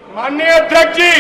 माननीय अध्यक्ष जी,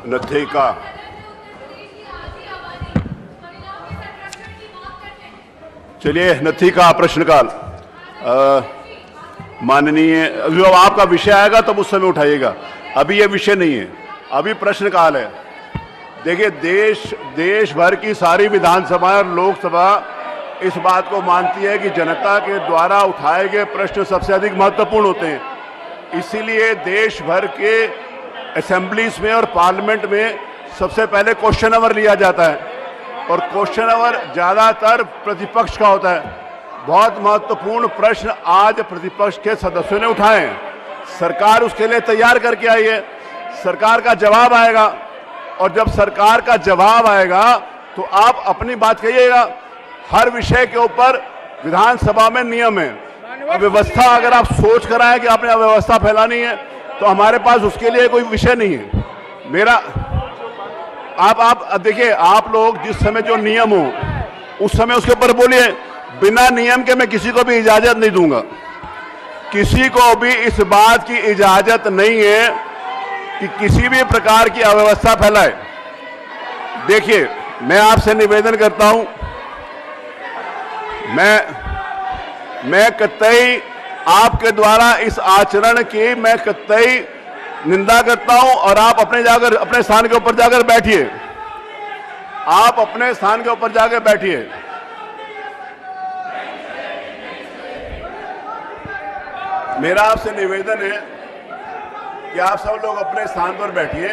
नत्थे का चलिए नत्थी का प्रश्नकाल माननीय जो आपका विषय आएगा तब उस समय उठाइएगा। अभी ये विषय नहीं है, अभी प्रश्नकाल है। देखिए देश भर की सारी विधानसभा और लोकसभा इस बात को मानती है कि जनता के द्वारा उठाए गए प्रश्न सबसे अधिक महत्वपूर्ण होते हैं। इसीलिए देश भर के असेंबलीज में और पार्लियामेंट में सबसे पहले क्वेश्चन आवर लिया जाता है और क्वेश्चन आवर ज़्यादातर प्रतिपक्ष का होता है। बहुत महत्वपूर्ण प्रश्न आज प्रतिपक्ष के सदस्यों ने उठाए हैं। सरकार उसके लिए तैयार करके आई है, सरकार का जवाब आएगा और जब सरकार का जवाब आएगा तो आप अपनी बात कहिएगा। हर विषय के ऊपर विधानसभा में नियम है, अव्यवस्था अगर आप सोच कर आए कि आपने अव्यवस्था फैलानी है तो हमारे पास उसके लिए कोई विषय नहीं है। मेरा आप देखिए, आप लोग जिस समय जो नियम हो उस समय उसके ऊपर बोलिए। बिना नियम के मैं किसी को भी इजाजत नहीं दूंगा। किसी को भी इस बात की इजाजत नहीं है कि किसी भी प्रकार की अव्यवस्था फैलाए। देखिए, मैं आपसे निवेदन करता हूं, मैं कतई आपके द्वारा इस आचरण की मैं कतई निंदा करता हूं और आप अपने स्थान के ऊपर जाकर बैठिए। आप अपने स्थान के ऊपर जाकर बैठिए। मेरा आपसे निवेदन है कि आप सब लोग अपने स्थान पर बैठिए,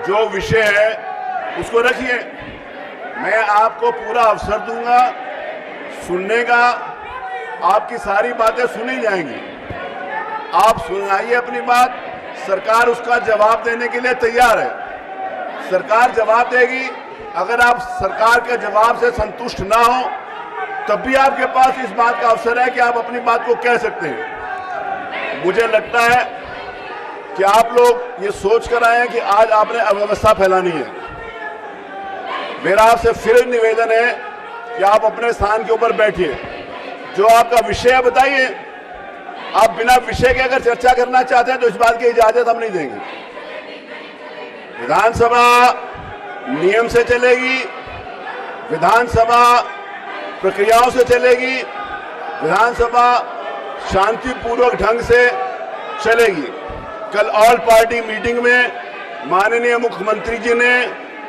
जो विषय है उसको रखिए। मैं आपको पूरा अवसर दूंगा सुनने का, आपकी सारी बातें सुनी जाएंगी। आप सुनाइए अपनी बात, सरकार उसका जवाब देने के लिए तैयार है। सरकार जवाब देगी। अगर आप सरकार के जवाब से संतुष्ट ना हो तब भी आपके पास इस बात का अवसर है कि आप अपनी बात को कह सकते हैं। मुझे लगता है कि आप लोग ये सोच कर आए हैं कि आज आपने अव्यवस्था फैलानी है। मेरा आपसे फिर निवेदन है कि आप अपने स्थान के ऊपर बैठिए, जो आपका विषय है बताइए। आप बिना विषय के अगर चर्चा करना चाहते हैं तो इस बात की इजाजत हम नहीं देंगे। विधानसभा नियम से चलेगी, विधानसभा प्रक्रियाओं से चलेगी, विधानसभा शांतिपूर्वक ढंग से चलेगी। कल ऑल पार्टी मीटिंग में माननीय मुख्यमंत्री जी ने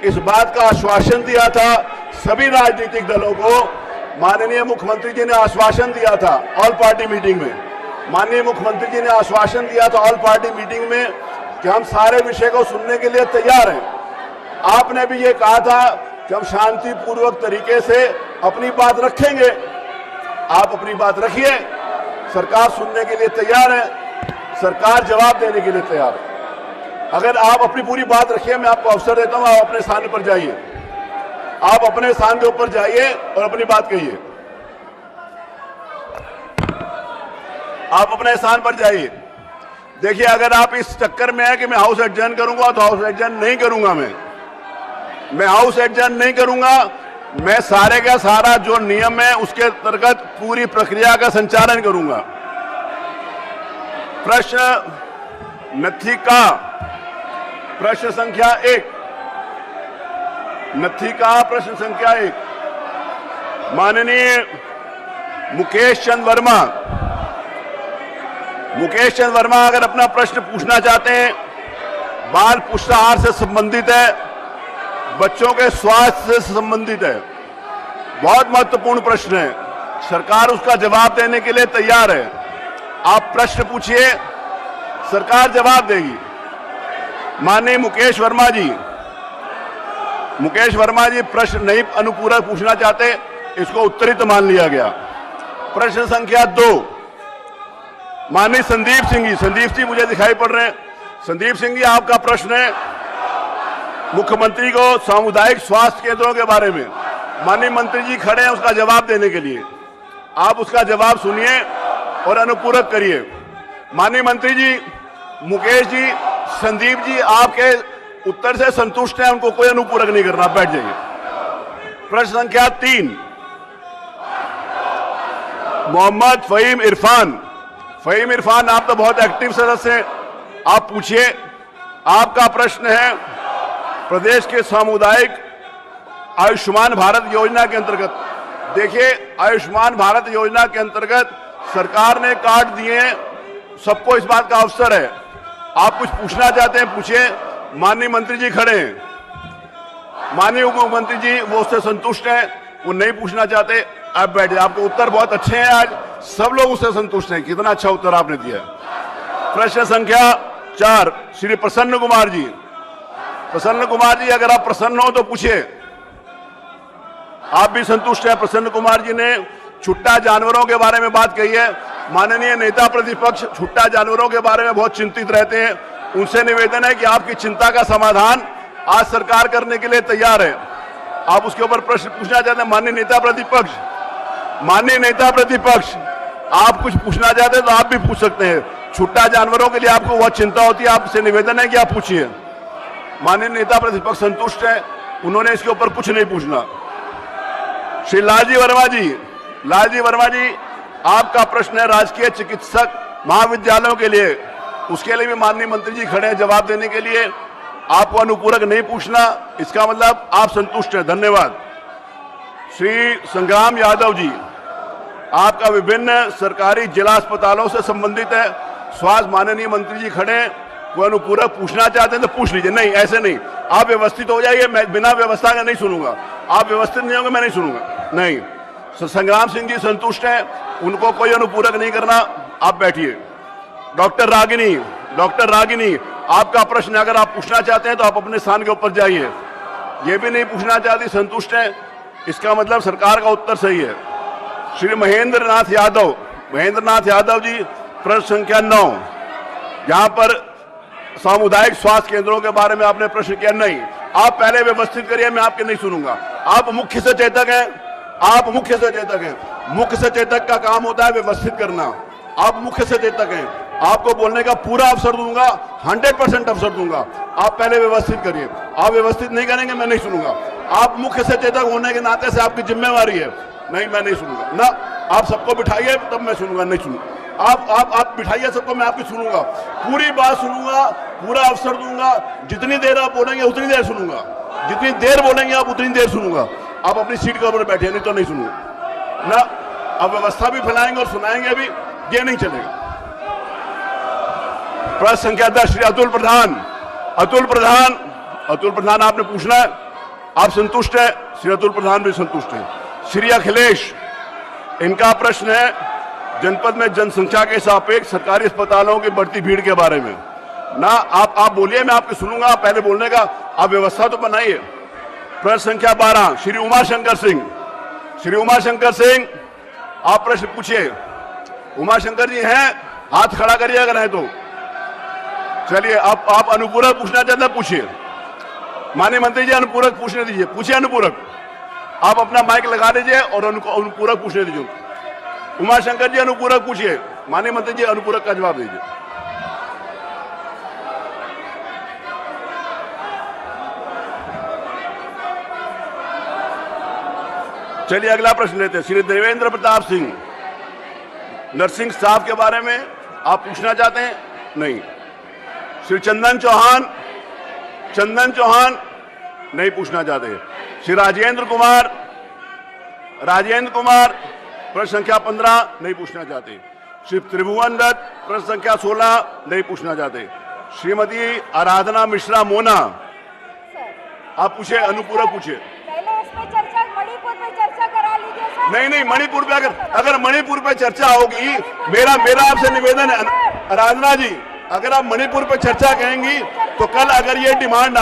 इस बात का आश्वासन दिया था सभी राजनीतिक दलों को। माननीय मुख्यमंत्री जी ने आश्वासन दिया था ऑल पार्टी मीटिंग में, माननीय मुख्यमंत्री जी ने आश्वासन दिया था ऑल पार्टी मीटिंग में कि हम सारे विषय को सुनने के लिए तैयार हैं। आपने भी ये कहा था कि हम शांतिपूर्वक तरीके से अपनी बात रखेंगे। आप अपनी बात रखिए, सरकार सुनने के लिए तैयार है, सरकार जवाब देने के लिए तैयार है। अगर आप अपनी पूरी बात रखिए, मैं आपको अवसर देता हूं, आप अपने स्थान पर जाइए। आप अपने स्थान के ऊपर जाइए और अपनी बात कहिए। आप अपने स्थान पर जाइए। देखिए, अगर आप इस चक्कर में है कि मैं हाउस एडजर्न करूंगा तो हाउस एडजर्न नहीं करूंगा। मैं हाउस एडजर्न नहीं करूंगा। मैं सारे का सारा जो नियम है उसके अंतर्गत पूरी प्रक्रिया का संचालन करूंगा। प्रश्न नथिका प्रश्न संख्या 1, नथिका प्रश्न संख्या 1, माननीय मुकेश चंद वर्मा। मुकेश चंद वर्मा अगर अपना प्रश्न पूछना चाहते हैं, बाल पुष्टाहार से संबंधित है, बच्चों के स्वास्थ्य से संबंधित है, बहुत महत्वपूर्ण प्रश्न है, सरकार उसका जवाब देने के लिए तैयार है। आप प्रश्न पूछिए, सरकार जवाब देगी। माननीय मुकेश वर्मा जी, मुकेश वर्मा जी प्रश्न नहीं अनुपूरक पूछना चाहते, इसको उत्तरित मान लिया गया। प्रश्न संख्या 2, माननीय संदीप सिंह जी। संदीप जी मुझे दिखाई पड़ रहे हैं। संदीप सिंह जी, आपका प्रश्न है मुख्यमंत्री को सामुदायिक स्वास्थ्य केंद्रों के बारे में। माननीय मंत्री जी खड़े हैं उसका जवाब देने के लिए, आप उसका जवाब सुनिए और अनुपूरक करिए। माननीय मंत्री जी, मुकेश जी, संदीप जी आपके उत्तर से संतुष्ट हैं, उनको कोई अनुपूरक नहीं करना, बैठ जाइए। प्रश्न संख्या 3, मोहम्मद फहीम इरफान। फहीम इरफान, आप तो बहुत एक्टिव सदस्य हैं, आप पूछिए। आपका प्रश्न है प्रदेश के सामुदायिक आयुष्मान भारत योजना के अंतर्गत। देखिए, आयुष्मान भारत योजना के अंतर्गत सरकार ने कार्ड दिए हैं, सबको इस बात का अवसर है। आप कुछ पूछना चाहते हैं, पूछिए। माननीय मंत्री जी खड़े हैं, माननीय उप मुख्यमंत्री जी वो उससे संतुष्ट हैं, वो नहीं पूछना चाहते, आप बैठ जाए। आपके उत्तर बहुत अच्छे हैं, आज सब लोग उससे संतुष्ट हैं, कितना अच्छा उत्तर आपने दिया। प्रश्न संख्या 4, श्री प्रसन्न कुमार जी। प्रसन्न कुमार जी, अगर आप प्रसन्न हो तो पूछिए। आप भी संतुष्ट हैं। प्रसन्न कुमार जी ने छुट्टा जानवरों के बारे में बात कही है। माननीय नेता प्रतिपक्ष छुट्टा जानवरों के बारे में बहुत चिंतित रहते हैं, उनसे निवेदन है कि आपकी चिंता का समाधान आज सरकार करने के लिए तैयार है। आप उसके ऊपर प्रश्न पूछना चाहते हैं। माननीय नेता प्रतिपक्ष, माननीय नेता प्रतिपक्ष, आप कुछ पूछना चाहते हैं तो आप भी पूछ सकते हैं। छुट्टा जानवरों के लिए आपको बहुत चिंता होती है, आपसे निवेदन है कि आप पूछिए। माननीय नेता प्रतिपक्ष संतुष्ट है, उन्होंने इसके ऊपर कुछ नहीं पूछना। श्री लालजी वर्मा जी। लालजी वर्मा जी, आपका प्रश्न है राजकीय चिकित्सक महाविद्यालयों के लिए, उसके लिए भी माननीय मंत्री जी खड़े हैं जवाब देने के लिए। आपको अनुपूरक नहीं पूछना, इसका मतलब आप संतुष्ट हैं, धन्यवाद। श्री संग्राम यादव जी, आपका विभिन्न सरकारी जिला अस्पतालों से संबंधित है, स्वास्थ्य माननीय मंत्री जी खड़े हैं, कोई अनुपूरक पूछना चाहते हैं तो पूछ लीजिए। नहीं, ऐसे नहीं, आप व्यवस्थित हो जाइए, मैं बिना व्यवस्था का नहीं सुनूंगा। आप व्यवस्थित नहीं होंगे, मैं नहीं सुनूंगा। नहीं, संग्राम सिंह जी संतुष्ट हैं, उनको कोई अनुपूरक नहीं करना, आप बैठिए। डॉक्टर रागिनी, डॉक्टर रागिनी, आपका प्रश्न अगर आप पूछना चाहते हैं तो आप अपने स्थान के ऊपर जाइए। ये भी नहीं पूछना चाहती, संतुष्ट है, इसका मतलब सरकार का उत्तर सही है। श्री महेंद्र नाथ यादव। महेंद्र नाथ यादव जी, प्रश्न संख्या 9, यहां पर सामुदायिक स्वास्थ्य केंद्रों के बारे में आपने प्रश्न किया। नहीं, आप पहले व्यवस्थित करिए, मैं आपके नहीं सुनूंगा। आप मुख्य सचेतक हैं, आप मुख्य सचेतक हैं, मुख्य सचेतक का काम होता है व्यवस्थित करना। आप मुख्य सचेतक हैं, आपको बोलने का पूरा अवसर दूंगा, 100% अवसर दूंगा। आप पहले व्यवस्थित करिए, आप व्यवस्थित नहीं करेंगे मैं नहीं सुनूंगा। आप मुख्य सचेतक होने के नाते से आपकी जिम्मेवारी है। नहीं, मैं नहीं सुनूंगा ना, आप सबको बिठाइए तब मैं सुनूंगा, नहीं सुनूंगा। आप बिठाइए सबको, मैं आपकी सुनूंगा, पूरी बात सुनूंगा, पूरा अवसर दूंगा। जितनी देर आप बोलेंगे उतनी देर सुनूंगा, जितनी देर बोलेंगे आप उतनी देर सुनूंगा। आप अपनी सीट के ऊपर बैठे, नहीं तो नहीं सुनूंगा ना। आप व्यवस्था भी फैलाएंगे और सुनाएंगे भी, ये नहीं चलेगा। प्रश्न संख्या 10, श्री अतुल प्रधान। अतुल प्रधान, अतुल प्रधान आपने पूछना है, आप संतुष्ट है? श्री अतुल प्रधान भी संतुष्ट है। श्री अखिलेश, इनका प्रश्न है जनपद में जनसंख्या के सापेक्ष सरकारी अस्पतालों की बढ़ती भीड़ के बारे में ना। आप बोलिए, मैं आपकी सुनूंगा, पहले बोलने का आप व्यवस्था तो बनाइए। प्रश्न संख्या 12, श्री उमाशंकर सिंह। श्री उमाशंकर सिंह, आप प्रश्न पूछिए। उमाशंकर जी हैं, हाथ खड़ा करिए अगर है तो। चलिए, आप अनुपूरक पूछना चाहते हैं, पूछिए। माननीय मंत्री जी अनुपूरक पूछने दीजिए, पूछिए अनुपूरक। आप अपना माइक लगा दीजिए और उनको अनुपूरक पूछने दीजिए। उमाशंकर जी अनुपूरक पूछिए, माननीय मंत्री जी अनुपूरक का जवाब दीजिए। चलिए अगला प्रश्न लेते हैं। श्री देवेंद्र प्रताप सिंह, नरसिंह साहब के बारे में आप पूछना चाहते हैं? नहीं। श्री चंदन चौहान नहीं पूछना चाहते। श्री राजेंद्र कुमार प्रश्न संख्या 15 नहीं पूछना चाहते। श्री त्रिभुवन दत्त प्रश्न संख्या 16 नहीं पूछना चाहते। श्रीमती आराधना मिश्रा मोना, आप पूछे, अनुपूरक पूछे। पहले इसमें चर्चा, मणिपुर पे चर्चा करा लीजिए सर। नहीं, मणिपुर पे अगर मणिपुर पे चर्चा होगी, मेरा आपसे निवेदन है आराधना जी, अगर आप मणिपुर पे चर्चा कहेंगी तो कल अगर ये डिमांड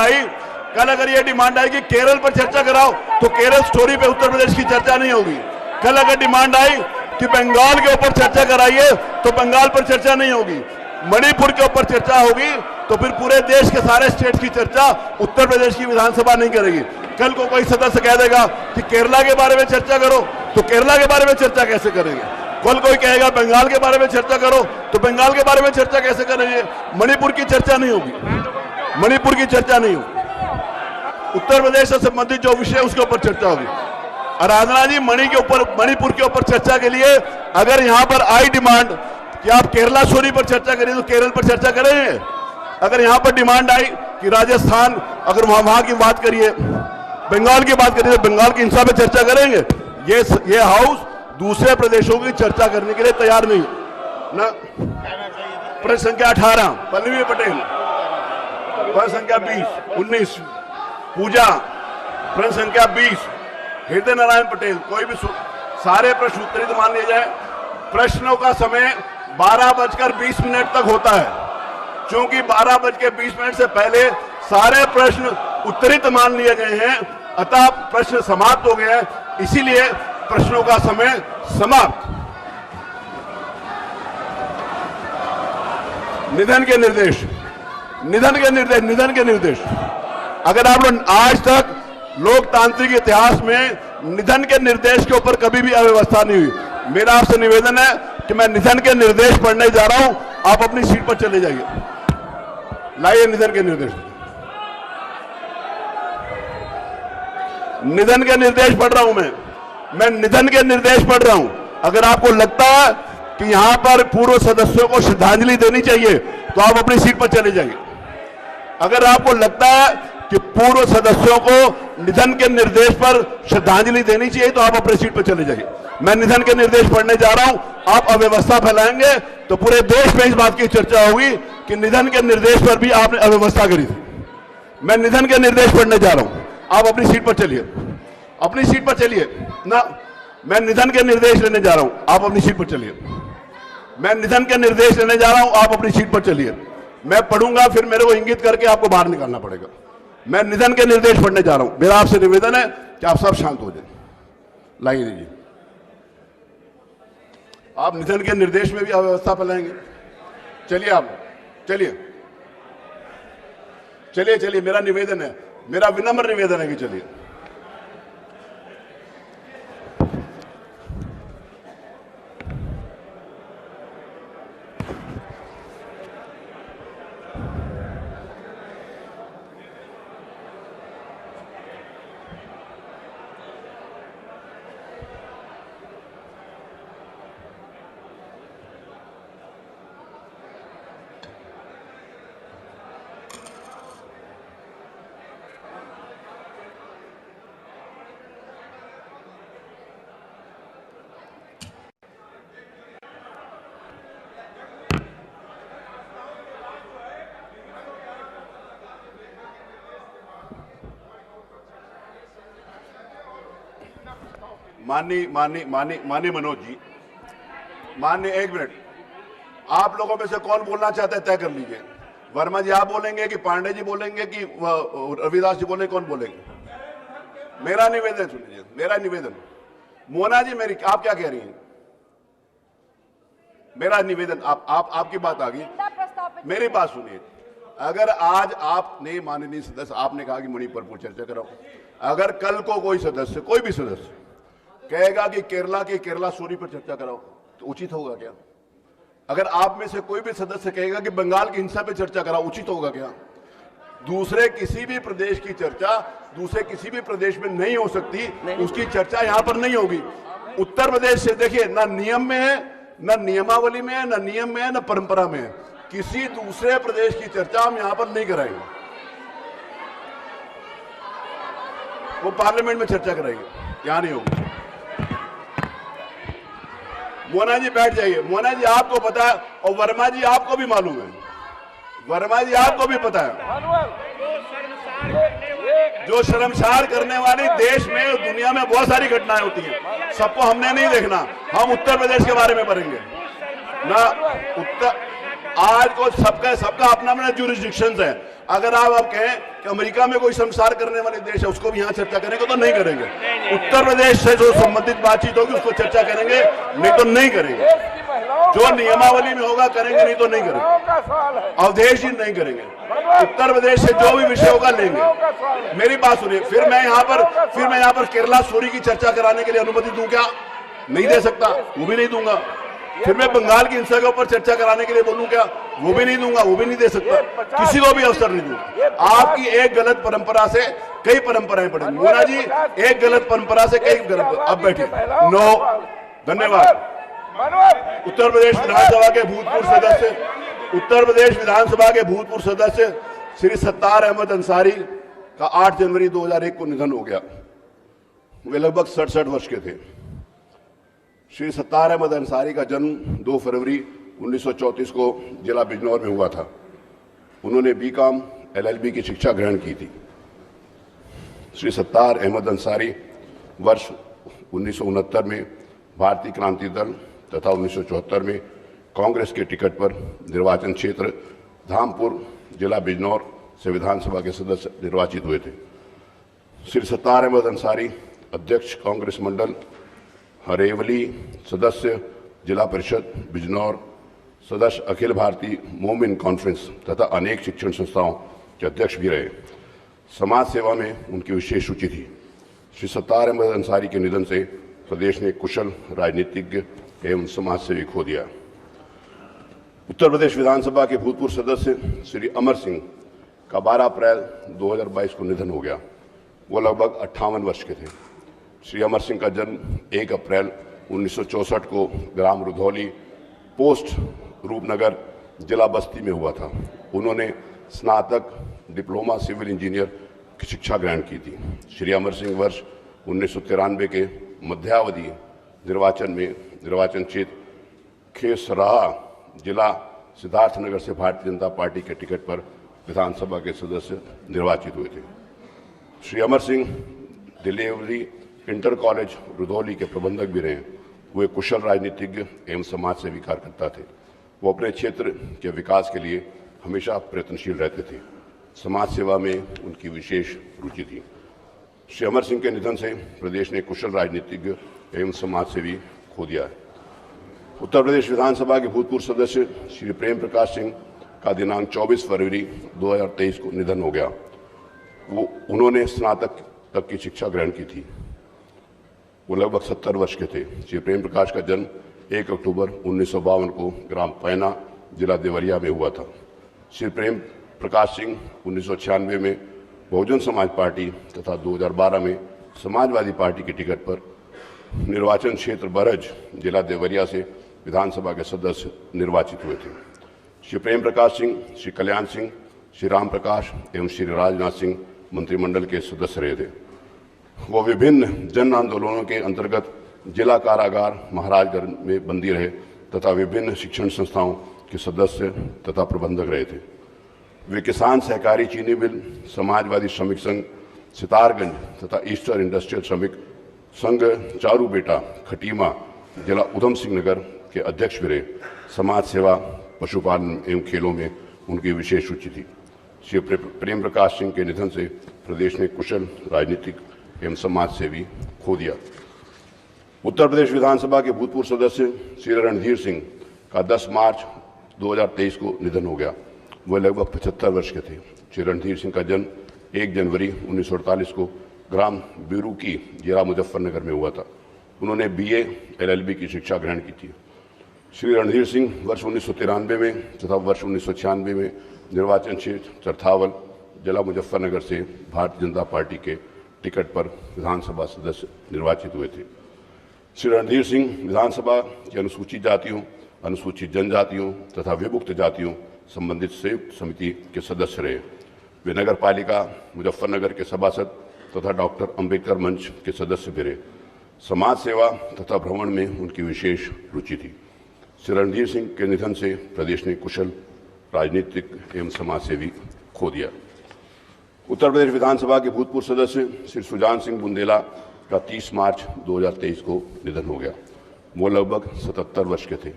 आई कि केरल पर चर्चा कराओ, तो केरल स्टोरी पे उत्तर प्रदेश की चर्चा नहीं होगी। कल अगर डिमांड आई कि बंगाल के ऊपर चर्चा कराइए, तो बंगाल पर चर्चा नहीं होगी। मणिपुर के ऊपर चर्चा होगी तो फिर पूरे देश के सारे स्टेट की चर्चा उत्तर प्रदेश की विधानसभा नहीं करेगी। कल को कोई सदस्य कह देगा कि केरला के बारे में चर्चा करो, तो केरला के बारे में चर्चा कैसे करेंगे? कल कोई कहेगा बंगाल के बारे में चर्चा करो, तो बंगाल के बारे में चर्चा कैसे करेंगे? मणिपुर की चर्चा नहीं होगी, मणिपुर की चर्चा नहीं होगी। उत्तर प्रदेश से संबंधित जो विषय उसके ऊपर चर्चा होगी। आराधना जी, मणिपुर के ऊपर चर्चा के लिए अगर यहां पर आई डिमांड कि आप केरला स्टोरी पर चर्चा करें, तो केरल पर चर्चा करेंगे। अगर यहां पर डिमांड आई कि राजस्थान, अगर वहां की बात करिए, बंगाल की बात करिए, तो बंगाल की हिंसा पे चर्चा करेंगे। ये हाउस दूसरे प्रदेशों की चर्चा करने के लिए तैयार नहीं ना। प्रश्न संख्या 18 पल्लवी पटेल, प्रश्न संख्या 19 पूजा, प्रश्न संख्या 20 हृदय नारायण पटेल। कोई भी सारे प्रश्न उत्तरित मान लिए जाए। प्रश्नों का समय 12:20 तक होता है। चूंकि 12:20 से पहले सारे प्रश्न उत्तरित मान लिए गए हैं, अतः प्रश्न समाप्त हो गए हैं, इसीलिए प्रश्नों का समय समाप्त। निधन के निर्देश। अगर आप लोग आज तक लोकतांत्रिक इतिहास में निधन के निर्देश के ऊपर कभी भी अव्यवस्था नहीं हुई, मेरा आपसे निवेदन है कि मैं निधन के निर्देश पढ़ने जा रहा हूं, आप अपनी सीट पर चले जाइए। लाइए निधन के निर्देश। निधन के निर्देश पढ़ रहा हूं मैं निधन के निर्देश पढ़ रहा हूं। अगर आपको लगता है कि यहां पर पूर्व सदस्यों को श्रद्धांजलि देनी चाहिए, तो आप अपनी सीट पर चले जाइए। अगर आपको लगता है कि पूर्व सदस्यों को निधन के निर्देश पर श्रद्धांजलि देनी चाहिए, तो आप अपनी सीट पर चले जाइए। मैं निधन के निर्देश पढ़ने जा रहा हूं। आप अव्यवस्था फैलाएंगे तो पूरे देश में इस बात की चर्चा होगी कि निधन के निर्देश पर भी आपने अव्यवस्था करी थी। मैं निधन के निर्देश पढ़ने जा रहा हूं, आप अपनी सीट पर चलिए, अपनी सीट पर चलिए ना। मैं निधन के निर्देश लेने जा रहा हूं, आप अपनी सीट पर चलिए। मैं निधन के निर्देश लेने जा रहा हूं, आप अपनी सीट पर चलिए। मैं पढ़ूंगा, फिर मेरे को इंगित करके आपको बाहर निकालना पड़ेगा। मैं निधन के निर्देश पढ़ने जा रहा हूं। मेरा आपसे निवेदन है कि आप सब शांत हो जाए। लाइए दीजिए। आप निधन के निर्देश में भी अव्यवस्था फैलाएंगे। चलिए आप चलिए, मेरा निवेदन है, मेरा विनम्र निवेदन है कि चलिए। माननीय मनोज जी, माननीय, एक मिनट, आप लोगों में से कौन बोलना चाहते हैं तय कर लीजिए। वर्मा जी आप बोलेंगे कि पांडे जी बोलेंगे कि रविदास जी बोलेंगे, कौन बोलेंगे? मेरा निवेदन सुनिए, मेरा निवेदन। मोना जी, आप क्या कह रही हैं? मेरा निवेदन, आपकी बात आ गई, मेरी बात सुनिए। अगर आज आपने, माननीय सदस्य, आपने कहा कि मणिपुर पर चर्चा कराओ, अगर कल को कोई सदस्य, कोई भी सदस्य कहेगा कि केरला स्टोरी पर चर्चा कराओ, तो उचित होगा क्या? अगर आप में से कोई भी सदस्य कहेगा कि बंगाल की हिंसा पर चर्चा कराओ, उचित होगा क्या? दूसरे किसी भी प्रदेश की चर्चा दूसरे किसी भी प्रदेश में नहीं हो सकती, उसकी चर्चा यहां पर नहीं होगी। उत्तर प्रदेश से देखिए, ना नियम में है, ना नियमावली में है, ना नियम में है, ना परंपरा में है। किसी दूसरे प्रदेश की चर्चा हम यहां पर नहीं कराएंगे, वो पार्लियामेंट में चर्चा कराएंगे, यहां नहीं होगी। मोना जी बैठ जाइए। मोना जी आपको पता है, और वर्मा जी आपको भी मालूम है, वर्मा जी आपको भी पता है, जो शर्मसार करने वाली देश में और दुनिया में बहुत सारी घटनाएं होती हैं, सबको हमने नहीं देखना। हम उत्तर प्रदेश के बारे में पढ़ेंगे ना। उत्तर आज को सबका अपना अपना ज्यूरिसडिक्शंस है। अगर आप अब कहें कि अमेरिका में कोई शर्मसार करने वाले देश है, उसको भी यहां चर्चा करेंगे तो नहीं करेंगे। उत्तर प्रदेश से जो संबंधित बातचीत होगी उसको चर्चा करेंगे, नहीं तो नहीं करेंगे। जो नियमावली में होगा करेंगे, नहीं तो नहीं करेंगे। अवधेश जी नहीं करेंगे। उत्तर प्रदेश से जो भी विषय होगा लेंगे। मेरी बात सुनिए, फिर मैं यहाँ पर केरला स्टोरी की चर्चा कराने के लिए अनुमति दूं क्या? नहीं दे सकता, वो भी नहीं दूंगा। फिर मैं बंगाल की हिंसा के ऊपर चर्चा कराने के लिए बोलूं क्या? वो भी नहीं दूंगा, वो भी नहीं दे सकता। किसी को भी अवसर नहीं दूंगा। आपकी एक गलत परंपरा से कई परंपराएं पड़ेंगी। मोना जी, एक गलत परंपरा से कई गलत। अब बैठिए। नो, धन्यवाद। उत्तर प्रदेश विधानसभा के भूतपूर्व सदस्य, उत्तर प्रदेश विधानसभा के भूतपूर्व सदस्य श्री सत्तार अहमद अंसारी का 8 जनवरी 2001 को निधन हो गया। वे लगभग 67 वर्ष के थे। श्री सत्तार अहमद अंसारी का जन्म 2 फरवरी 1934 को जिला बिजनौर में हुआ था। उन्होंने बीकॉम LLB की शिक्षा ग्रहण की थी। श्री सत्तार अहमद अंसारी वर्ष 1969 में भारतीय क्रांति दल तथा 1974 में कांग्रेस के टिकट पर निर्वाचन क्षेत्र धामपुर जिला बिजनौर से विधानसभा के सदस्य निर्वाचित हुए थे। श्री सत्तार अहमद अंसारी अध्यक्ष कांग्रेस मंडल हरेवली, सदस्य जिला परिषद बिजनौर, सदस्य अखिल भारतीय मोमिन कॉन्फ्रेंस तथा अनेक शिक्षण संस्थाओं के अध्यक्ष भी रहे। समाज सेवा में उनकी विशेष रुचि थी। श्री सत्तार अहमद अंसारी के निधन से प्रदेश ने कुशल राजनीतिज्ञ एवं समाज सेवी खो दिया। उत्तर प्रदेश विधानसभा के भूतपूर्व सदस्य श्री अमर सिंह का 12 अप्रैल 2022 को निधन हो गया। वो लगभग 58 वर्ष के थे। श्री अमर सिंह का जन्म 1 अप्रैल 1964 को ग्राम रुधौली पोस्ट रूपनगर जिला बस्ती में हुआ था। उन्होंने स्नातक डिप्लोमा सिविल इंजीनियर की शिक्षा ग्रहण की थी। श्री अमर सिंह वर्ष 1993 के मध्यावधि निर्वाचन क्षेत्र खेसराहा जिला सिद्धार्थनगर से भारतीय जनता पार्टी के टिकट पर विधानसभा के सदस्य निर्वाचित हुए थे। श्री अमर सिंह दिल्ली इंटर कॉलेज रुधौली के प्रबंधक भी रहे। वे कुशल राजनीतिज्ञ एवं समाज सेवी कार्यकर्ता थे। वो अपने क्षेत्र के विकास के लिए हमेशा प्रयत्नशील रहते थे। समाज सेवा में उनकी विशेष रुचि थी। श्री अमर सिंह के निधन से प्रदेश ने कुशल राजनीतिज्ञ एवं समाज सेवी खो दिया है। उत्तर प्रदेश विधानसभा के भूतपूर्व सदस्य श्री प्रेम प्रकाश सिंह का दिनांक 24 फरवरी 2023 को निधन हो गया। उन्होंने स्नातक तक की शिक्षा ग्रहण की थी। वो लगभग 70 वर्ष के थे। श्री प्रेम प्रकाश का जन्म 1 अक्टूबर 1952 को ग्राम पैना जिला देवरिया में हुआ था। श्री प्रेम प्रकाश सिंह 1996 में बहुजन समाज पार्टी तथा 2012 में समाजवादी पार्टी की टिकट पर निर्वाचन क्षेत्र बरज जिला देवरिया से विधानसभा के सदस्य निर्वाचित हुए थे। श्री प्रेम प्रकाश सिंह, श्री कल्याण सिंह, श्री राम प्रकाश एवं श्री राजनाथ सिंह मंत्रिमंडल के सदस्य रहे थे। वो विभिन्न जन आंदोलनों के अंतर्गत जिला कारागार महाराजगंज में बंदी रहे तथा विभिन्न शिक्षण संस्थाओं के सदस्य तथा प्रबंधक रहे थे। वे किसान सहकारी चीनी मिल, समाजवादी श्रमिक संघ सितारगंज तथा ईस्टर इंडस्ट्रियल श्रमिक संघ चारूबेटा खटीमा जिला उधम सिंह नगर के अध्यक्ष भी रहे। समाज सेवा, पशुपालन एवं खेलों में उनकी विशेष रुचि थी। श्री प्रेम प्रकाश सिंह के निधन से प्रदेश ने कुशल राजनीतिक एवं समाज सेवी खो दिया। उत्तर प्रदेश विधानसभा के भूतपूर्व सदस्य श्री रणधीर सिंह का 10 मार्च 2023 को निधन हो गया। वह लगभग 75 वर्ष के थे। श्री रणधीर सिंह का जन्म 1 जनवरी 1948 को ग्राम बिरुकी जिला मुजफ्फरनगर में हुआ था। उन्होंने BA LLB की शिक्षा ग्रहण की थी। श्री रणधीर सिंह वर्ष 1993 में तथा वर्ष 1996 में निर्वाचन क्षेत्र चरथावल जिला मुजफ्फरनगर से भारतीय जनता पार्टी के टिकट पर विधानसभा सदस्य निर्वाचित हुए थे। श्री रणधीर सिंह विधानसभा की अनुसूचित जातियों, अनुसूचित जनजातियों तथा विमुक्त जातियों संबंधित संयुक्त समिति के सदस्य रहे। वे नगर पालिका मुजफ्फरनगर के सभासद तथा डॉक्टर अंबेडकर मंच के सदस्य भी रहे। समाज सेवा तथा भ्रमण में उनकी विशेष रुचि थी। श्री रणधीर सिंह के निधन से प्रदेश ने कुशल राजनीतिक एवं समाजसेवी खो दिया। उत्तर प्रदेश विधानसभा के भूतपूर्व सदस्य श्री सुजान सिंह बुंदेला का 30 मार्च 2023 को निधन हो गया। वो लगभग 77 वर्ष के थे।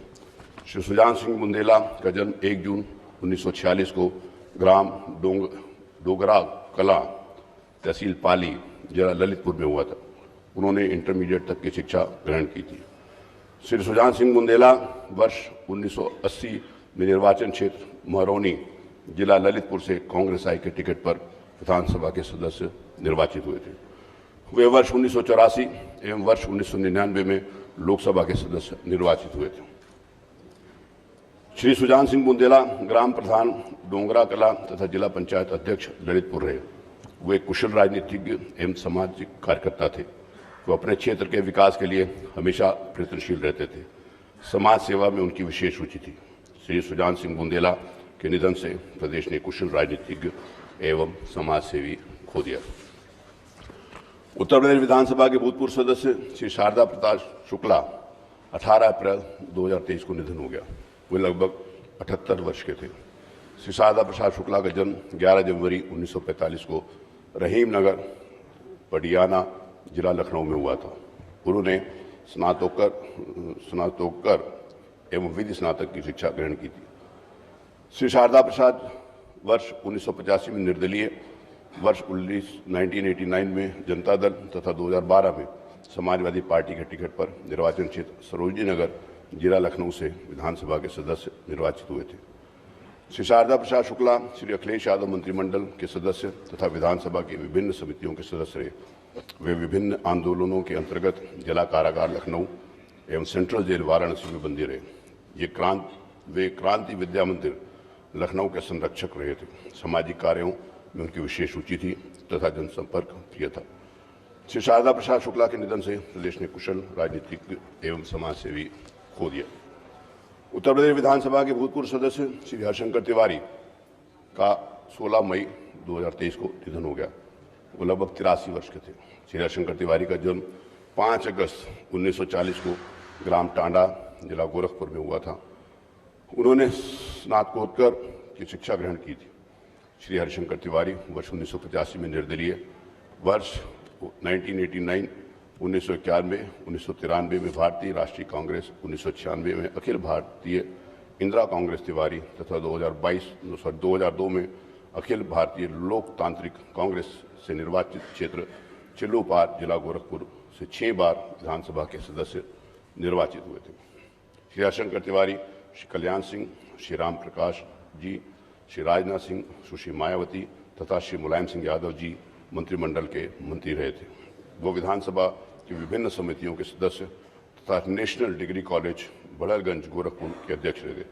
श्री सुजान सिंह बुंदेला का जन्म 1 जून 1946 को ग्राम डोगरा कला, तहसील पाली, जिला ललितपुर में हुआ था। उन्होंने इंटरमीडिएट तक की शिक्षा ग्रहण की थी। श्री सुजान सिंह बुंदेला वर्ष 1980 में निर्वाचन क्षेत्र महरौनी, जिला ललितपुर से कांग्रेस आई के टिकट पर विधानसभा के सदस्य निर्वाचित हुए थे। वे वर्ष 1984 एवं वर्ष 1999 में लोकसभा के सदस्य निर्वाचित हुए थे। श्री सुजान सिंह बुंदेला ग्राम प्रधान डोंगरा कला तथा जिला पंचायत अध्यक्ष ललितपुर रहे। वे कुशल राजनीतिज्ञ एवं सामाजिक कार्यकर्ता थे। वो अपने क्षेत्र के विकास के लिए हमेशा प्रयत्नशील रहते थे। समाज सेवा में उनकी विशेष रुचि थी। श्री सुजान सिंह बुंदेला के निधन से प्रदेश ने कुशल राजनीतिज्ञ एवं समाजसेवी खो दिया। उत्तर प्रदेश विधानसभा के भूतपूर्व सदस्य श्री शारदा प्रसाद शुक्ला 18 अप्रैल 2023 को निधन हो गया। वे लगभग 78 वर्ष के थे। श्री शारदा प्रसाद शुक्ला का जन्म 11 जनवरी 1945 को रहीम नगर पडियाना, जिला लखनऊ में हुआ था। उन्होंने स्नातकोत्तर एवं विधि स्नातक की शिक्षा ग्रहण की थी। श्री शारदा प्रसाद वर्ष 1985 में निर्दलीय, वर्ष 1989 में जनता दल तथा 2012 में समाजवादी पार्टी के टिकट पर निर्वाचन क्षेत्र सरोजनी नगर, जिला लखनऊ से विधानसभा के सदस्य निर्वाचित हुए थे। श्री शारदा प्रसाद शुक्ला श्री अखिलेश यादव मंत्रिमंडल के सदस्य तथा विधानसभा की विभिन्न समितियों के सदस्य रहे। वे विभिन्न आंदोलनों के अंतर्गत जिला कारागार लखनऊ एवं सेंट्रल जेल वाराणसी में बंदी रहे। वे क्रांति विद्या मंदिर लखनऊ के संरक्षक रहे थे। सामाजिक कार्यों में उनकी विशेष रुचि थी तथा जनसंपर्क प्रिय था। श्री शारदा प्रसाद शुक्ला के निधन से प्रदेश ने कुशल राजनीतिज्ञ एवं समाजसेवी खो दिया। उत्तर प्रदेश विधानसभा के भूतपूर्व सदस्य श्री हरिशंकर तिवारी का 16 मई 2023 को निधन हो गया। वो लगभग 83 वर्ष के थे। श्री हरिशंकर तिवारी का जन्म 5 अगस्त 1940 को ग्राम टांडा, जिला गोरखपुर में हुआ था। उन्होंने स्नातकोत्तर की शिक्षा ग्रहण की थी। श्री हरिशंकर तिवारी वर्ष 1985 में निर्दलीय, वर्ष 1989, 1991, 1993 में भारतीय राष्ट्रीय कांग्रेस, 1996 में अखिल भारतीय इंदिरा कांग्रेस तिवारी तथा 2002 में अखिल भारतीय लोकतांत्रिक कांग्रेस से निर्वाचित क्षेत्र चिल्लूपार, जिला गोरखपुर से 6 बार विधानसभा के सदस्य निर्वाचित हुए थे। श्री हरिशंकर तिवारी श्री कल्याण सिंह, श्री राम प्रकाश जी, श्री राजनाथ सिंह, सुश्री मायावती तथा श्री मुलायम सिंह यादव जी मंत्रिमंडल के मंत्री रहे थे। वो विधानसभा की विभिन्न समितियों के सदस्य तथा नेशनल डिग्री कॉलेज बड़रगंज गोरखपुर के अध्यक्ष रहे।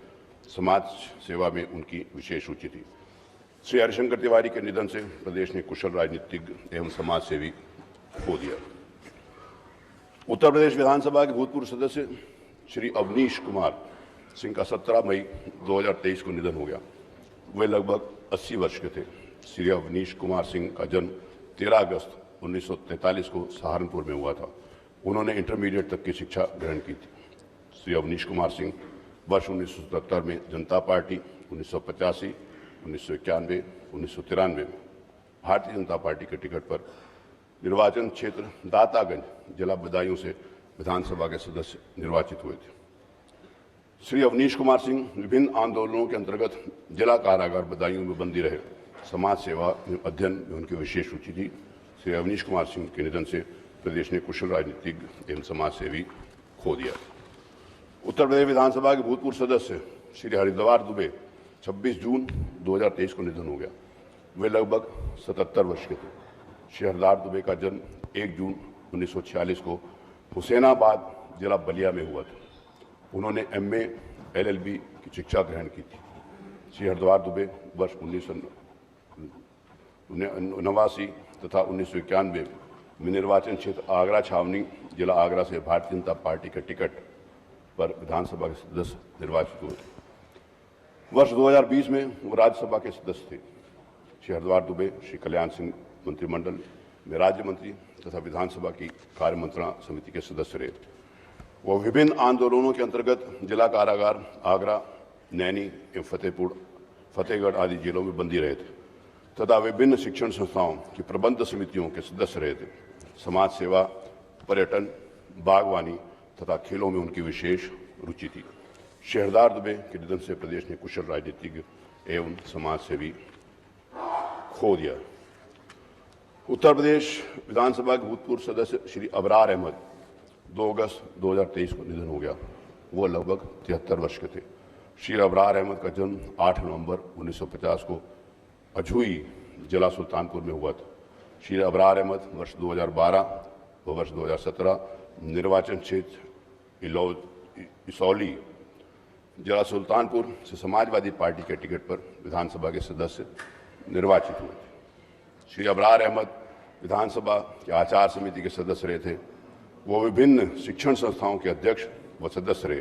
समाज सेवा में उनकी विशेष रुचि थी। श्री हरिशंकर तिवारी के निधन से प्रदेश ने कुशल राजनीतिज्ञ एवं समाजसेवी खो दिया। उत्तर प्रदेश विधानसभा के भूतपूर्व सदस्य श्री अवनीश कुमार सिंह का 17 मई 2023 को निधन हो गया। वे लगभग 80 वर्ष के थे। श्री अवनीश कुमार सिंह का जन्म 13 अगस्त 1943 को सहारनपुर में हुआ था। उन्होंने इंटरमीडिएट तक की शिक्षा ग्रहण की थी। श्री अवनीश कुमार सिंह वर्ष 1977 में जनता पार्टी, 1985, 1991, 1993 में भारतीय जनता पार्टी के टिकट पर निर्वाचन क्षेत्र दातागंज, जिला बदायूं से विधानसभा के सदस्य निर्वाचित हुए थे। श्री अवनीश कुमार सिंह विभिन्न आंदोलनों के अंतर्गत जिला कारागार बदायूं में बंदी रहे। समाज सेवा अध्ययन में उनकी विशेष रुचि थी। श्री अवनीश कुमार सिंह के निधन से प्रदेश ने कुशल राजनीतिज्ञ एवं समाजसेवी खो दिया। उत्तर प्रदेश विधानसभा के भूतपूर्व सदस्य श्री हरिद्वार दुबे 26 जून 2023 को निधन हो गया। वे लगभग 77 वर्ष के थे। श्री हरिद्वार दुबे का जन्म 1 जून 1946 को हुसैनाबाद, जिला बलिया में हुआ था। उन्होंने MA LLB की शिक्षा ग्रहण की थी। श्री हरिद्वार दुबे वर्ष 89 तथा 1991 में निर्वाचन क्षेत्र आगरा छावनी जिला आगरा से भारतीय जनता पार्टी के टिकट पर विधानसभा के सदस्य निर्वाचित हुए थे। वर्ष 2020 में वो राज्यसभा के सदस्य थे। श्री हरद्वार दुबे, श्री कल्याण सिंह मंत्रिमंडल में राज्य मंत्री तथा विधानसभा की कार्य मंत्रणा समिति के सदस्य रहे। वो विभिन्न आंदोलनों के अंतर्गत जिला कारागार आगरा, नैनी एवं फतेहगढ़ आदि जिलों में बंदी रहे थे तथा विभिन्न शिक्षण संस्थाओं की प्रबंध समितियों के सदस्य रहे थे। समाज सेवा, पर्यटन, बागवानी तथा खेलों में उनकी विशेष रुचि थी। श्री हरद्वार दुबे के निधन से प्रदेश ने कुशल राजनीतिज्ञ एवं समाज सेवी खो दिया। उत्तर प्रदेश विधानसभा के भूतपूर्व सदस्य श्री अबरार अहमद 2 अगस्त 2023 को निधन हो गया। वो लगभग 73 वर्ष के थे। श्री अबरार अहमद का जन्म 8 नवंबर 1950 को अझुई जिला सुल्तानपुर में हुआ था। श्री अबरार अहमद वर्ष 2012 व वर्ष 2017 निर्वाचन क्षेत्र इसौली जिला सुल्तानपुर से समाजवादी पार्टी के टिकट पर विधानसभा के सदस्य निर्वाचित हुए थे। श्री अबरार अहमद विधानसभा के आचार समिति के सदस्य रहे थे। वो विभिन्न शिक्षण संस्थाओं के अध्यक्ष व सदस्य रहे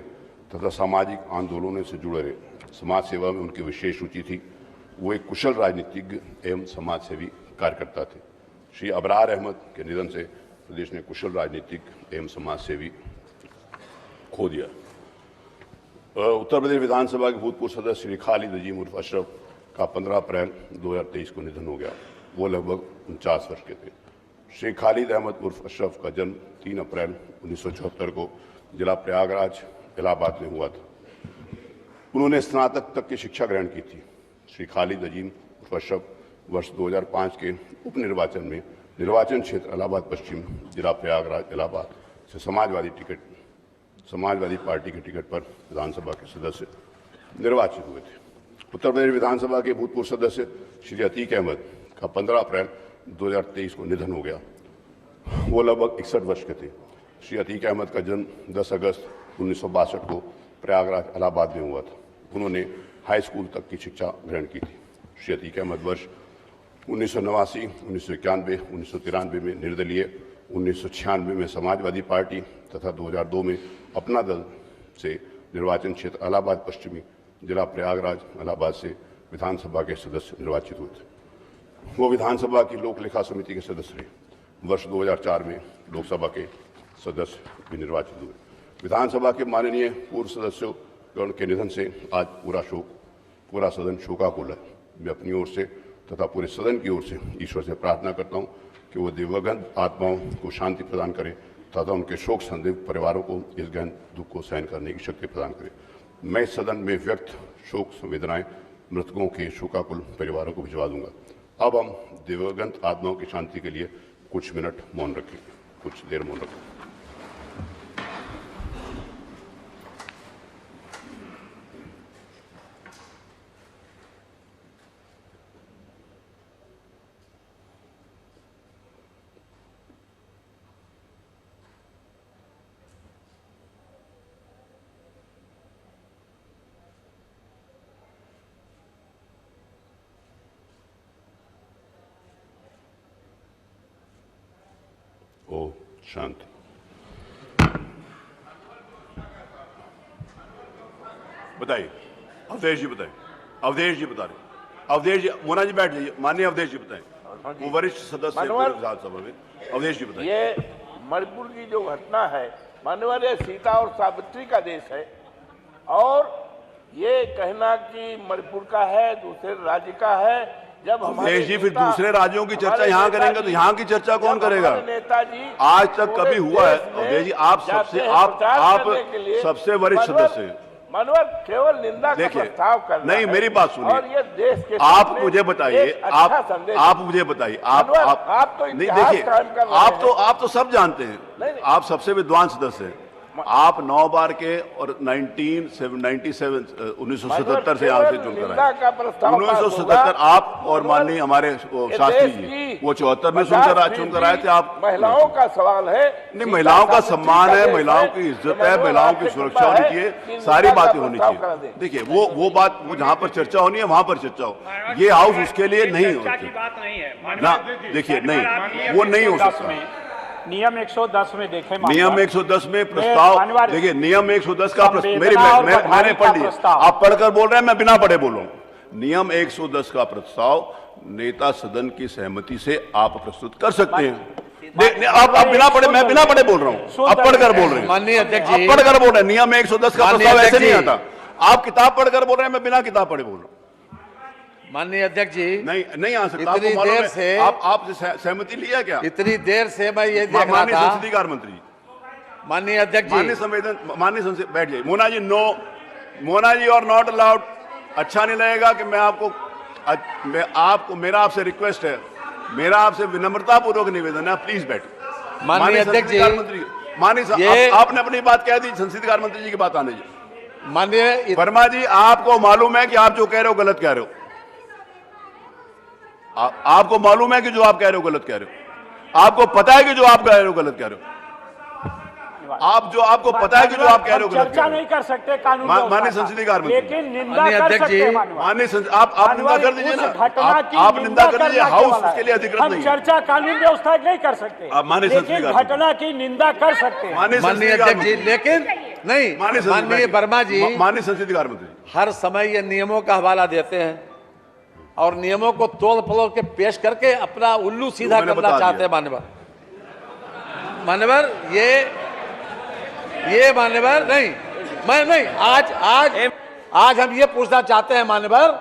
तथा सामाजिक आंदोलनों से जुड़े रहे। समाज सेवा में उनकी विशेष रुचि थी। वो एक कुशल राजनीतिज्ञ एवं समाज सेवी कार्यकर्ता थे। श्री अबरार अहमद के निधन से प्रदेश ने कुशल राजनीतिज्ञ एवं समाज सेवी खो दिया। उत्तर प्रदेश विधानसभा के भूतपूर्व सदस्य श्री खालिद अजीम उर्फ अशरफ का 15 अप्रैल 2023 को निधन हो गया। वो लगभग 49 वर्ष के थे। श्री खालिद अहमद उर्फ अशरफ का जन्म 3 अप्रैल 1974 को जिला प्रयागराज इलाहाबाद में हुआ था। उन्होंने स्नातक तक की शिक्षा ग्रहण की थी। श्री खालिद अजीम उर्फ अशरफ वर्ष 2005 के उपनिर्वाचन में निर्वाचन क्षेत्र इलाहाबाद पश्चिम जिला प्रयागराज इलाहाबाद से समाजवादी पार्टी के टिकट पर विधानसभा के सदस्य निर्वाचित हुए थे। उत्तर प्रदेश विधानसभा के भूतपूर्व सदस्य श्री अतीक अहमद का 15 अप्रैल 2023 को निधन हो गया। वो लगभग 61 वर्ष के थे। श्री अतीक अहमद का जन्म 10 अगस्त 1962 को प्रयागराज इलाहाबाद में हुआ था। उन्होंने हाई स्कूल तक की शिक्षा ग्रहण की थी। श्री अतीक अहमद वर्ष 1989, 1991, 1993 में निर्दलीय, 1996 में समाजवादी पार्टी तथा 2002 में अपना दल से निर्वाचन क्षेत्र इलाहाबाद पश्चिमी जिला प्रयागराज इलाहाबाद से विधानसभा के सदस्य निर्वाचित हुए थे। वो विधानसभा की लोक लेखा समिति के सदस्य रहे। वर्ष 2004 में लोकसभा के सदस्य भी निर्वाचित हुए। विधानसभा के माननीय पूर्व सदस्यों के निधन से आज पूरा सदन शोकाकुल है। मैं अपनी ओर से तथा पूरे सदन की ओर से ईश्वर से प्रार्थना करता हूँ कि वो दिवंगत आत्माओं को शांति प्रदान करे तथा उनके शोक संदिग्ध परिवारों को इस गहन दुख को सहन करने की शक्ति प्रदान करे। मैं इस सदन में व्यक्त शोक संवेदनाएं मृतकों के शोकाकुल परिवारों को भिजवा दूंगा। अब हम दिवंगत आत्माओं की शांति के लिए कुछ मिनट मौन रखें, कुछ देर मौन रखें। ओ शांति। बताइए, अवधेश जी बताइए। अवधेश जी बता रहे। अवधेश जी, मोना जी बैठ जाइए। माननीय अवधेश जी बताएं। वो वरिष्ठ सदस्य विधानसभा में। अवधेश जी बताइए। ये मणिपुर की जो घटना है, माननीय, ये सीता और सावित्री का देश है और ये कहना कि मणिपुर का है, दूसरे राज्य का है। जब अवधेश जी, फिर दूसरे राज्यों की चर्चा यहाँ करेंगे तो यहाँ की चर्चा कौन करेगा? नेताजी आज तक कभी हुआ है? अवधेश जी, आप सबसे वरिष्ठ सदस्य हैं। मनोहर केवल निंदा का प्रस्ताव करना नहीं, मेरी बात सुनिए। और ये देश के आप मुझे बताइए, आप मुझे बताइए, आप तो नहीं देखिए, आप तो सब जानते हैं, आप सबसे विद्वान सदस्य हैं। आप 9 बार के और 1977 से यहाँ से चुनकर आए। 1977 आप और माननीय हमारे शास्त्री जी वो 74 में चुनकर आए थे आप। महिलाओं का सवाल है। नहीं, महिलाओं का सम्मान है, महिलाओं की इज्जत है, महिलाओं की सुरक्षा होनी चाहिए, सारी बातें होनी चाहिए। देखिए वो बात, वो जहाँ पर चर्चा होनी है वहां पर चर्चा हो, ये हाउस उसके लिए नहीं होती ना। देखिए नहीं, वो नहीं हो सकता। नियम 110 में देखें, नियम 110 में प्रस्ताव, देखिए नियम 110 का मैंने पढ़ लिया, आप पढ़कर बोल रहे हैं, मैं बिना पढ़े बोल रहा हूं। नियम 110 का प्रस्ताव नेता सदन की सहमति से आप प्रस्तुत कर सकते हैं। आप बिना पढ़े, मैं बिना पढ़े बोल रहा हूं, आप पढ़कर बोल रहे हैं। माननीय अध्यक्ष जी, आप पढ़कर बोल रहे हैं, नियम 110 का प्रस्ताव ऐसे नहीं आता। आप किताब पढ़कर बोल रहे हैं, मैं बिना किताब पढ़े बोल रहा हूं। माननीय अध्यक्ष जी, नहीं आ सकता। इतनी देर से आप सहमति लिया क्या? इतनी देर से मैं ये देख रहा था। संसदीय कार्य मंत्री, माननीय अध्यक्ष जी, माननीय संसद, बैठ जाइए। मोना जी, नो, मोना जी और नॉट अलाउड। अच्छा नहीं लगेगा कि मैं आपको मेरा आपसे रिक्वेस्ट है, मेरा आपसे विनम्रता पूर्वक निवेदन है, प्लीज बैठिए। माननीय अध्यक्ष जी, माननीय आपने अपनी बात कह दी, संसदीय कार्य मंत्री जी की बात आने जी। माननीय वर्मा जी, आपको मालूम है कि आप जो कह रहे हो गलत कह रहे हो। आपको मालूम है कि जो आप कह रहे हो गलत कह रहे हो। आपको पता है कि जो आप कह रहे हो गलत कह रहे हो। आपको पता है कि जो आप कह रहे हो गलत। चर्चा नहीं कर सकते कानून, माननीय संसदीय कार्य मंत्री, लेकिन निंदा कर सकते हैं। माननीय आप निंदा कर दीजिए ना, आप निंदा कर दीजिए, हाउस उसके लिए अधिकृत नहीं है। चर्चा कानून व्यवस्था नहीं कर सकते, माननीय संसदीय लेकिन घटना की निंदा कर सकते हैं। माननीय अध्यक्ष जी, लेकिन नहीं, माननीय वर्मा जी, माननीय संसदीय कार्य मंत्री हर समय ये नियमों का हवाला देते हैं और नियमों को तोड़ फलोड़ के पेश करके अपना उल्लू सीधा करना चाहते हैं। मान्यवर ये मान्यवर नहीं, मैं नहीं, आज हम ये पूछना चाहते हैं मान्यवर,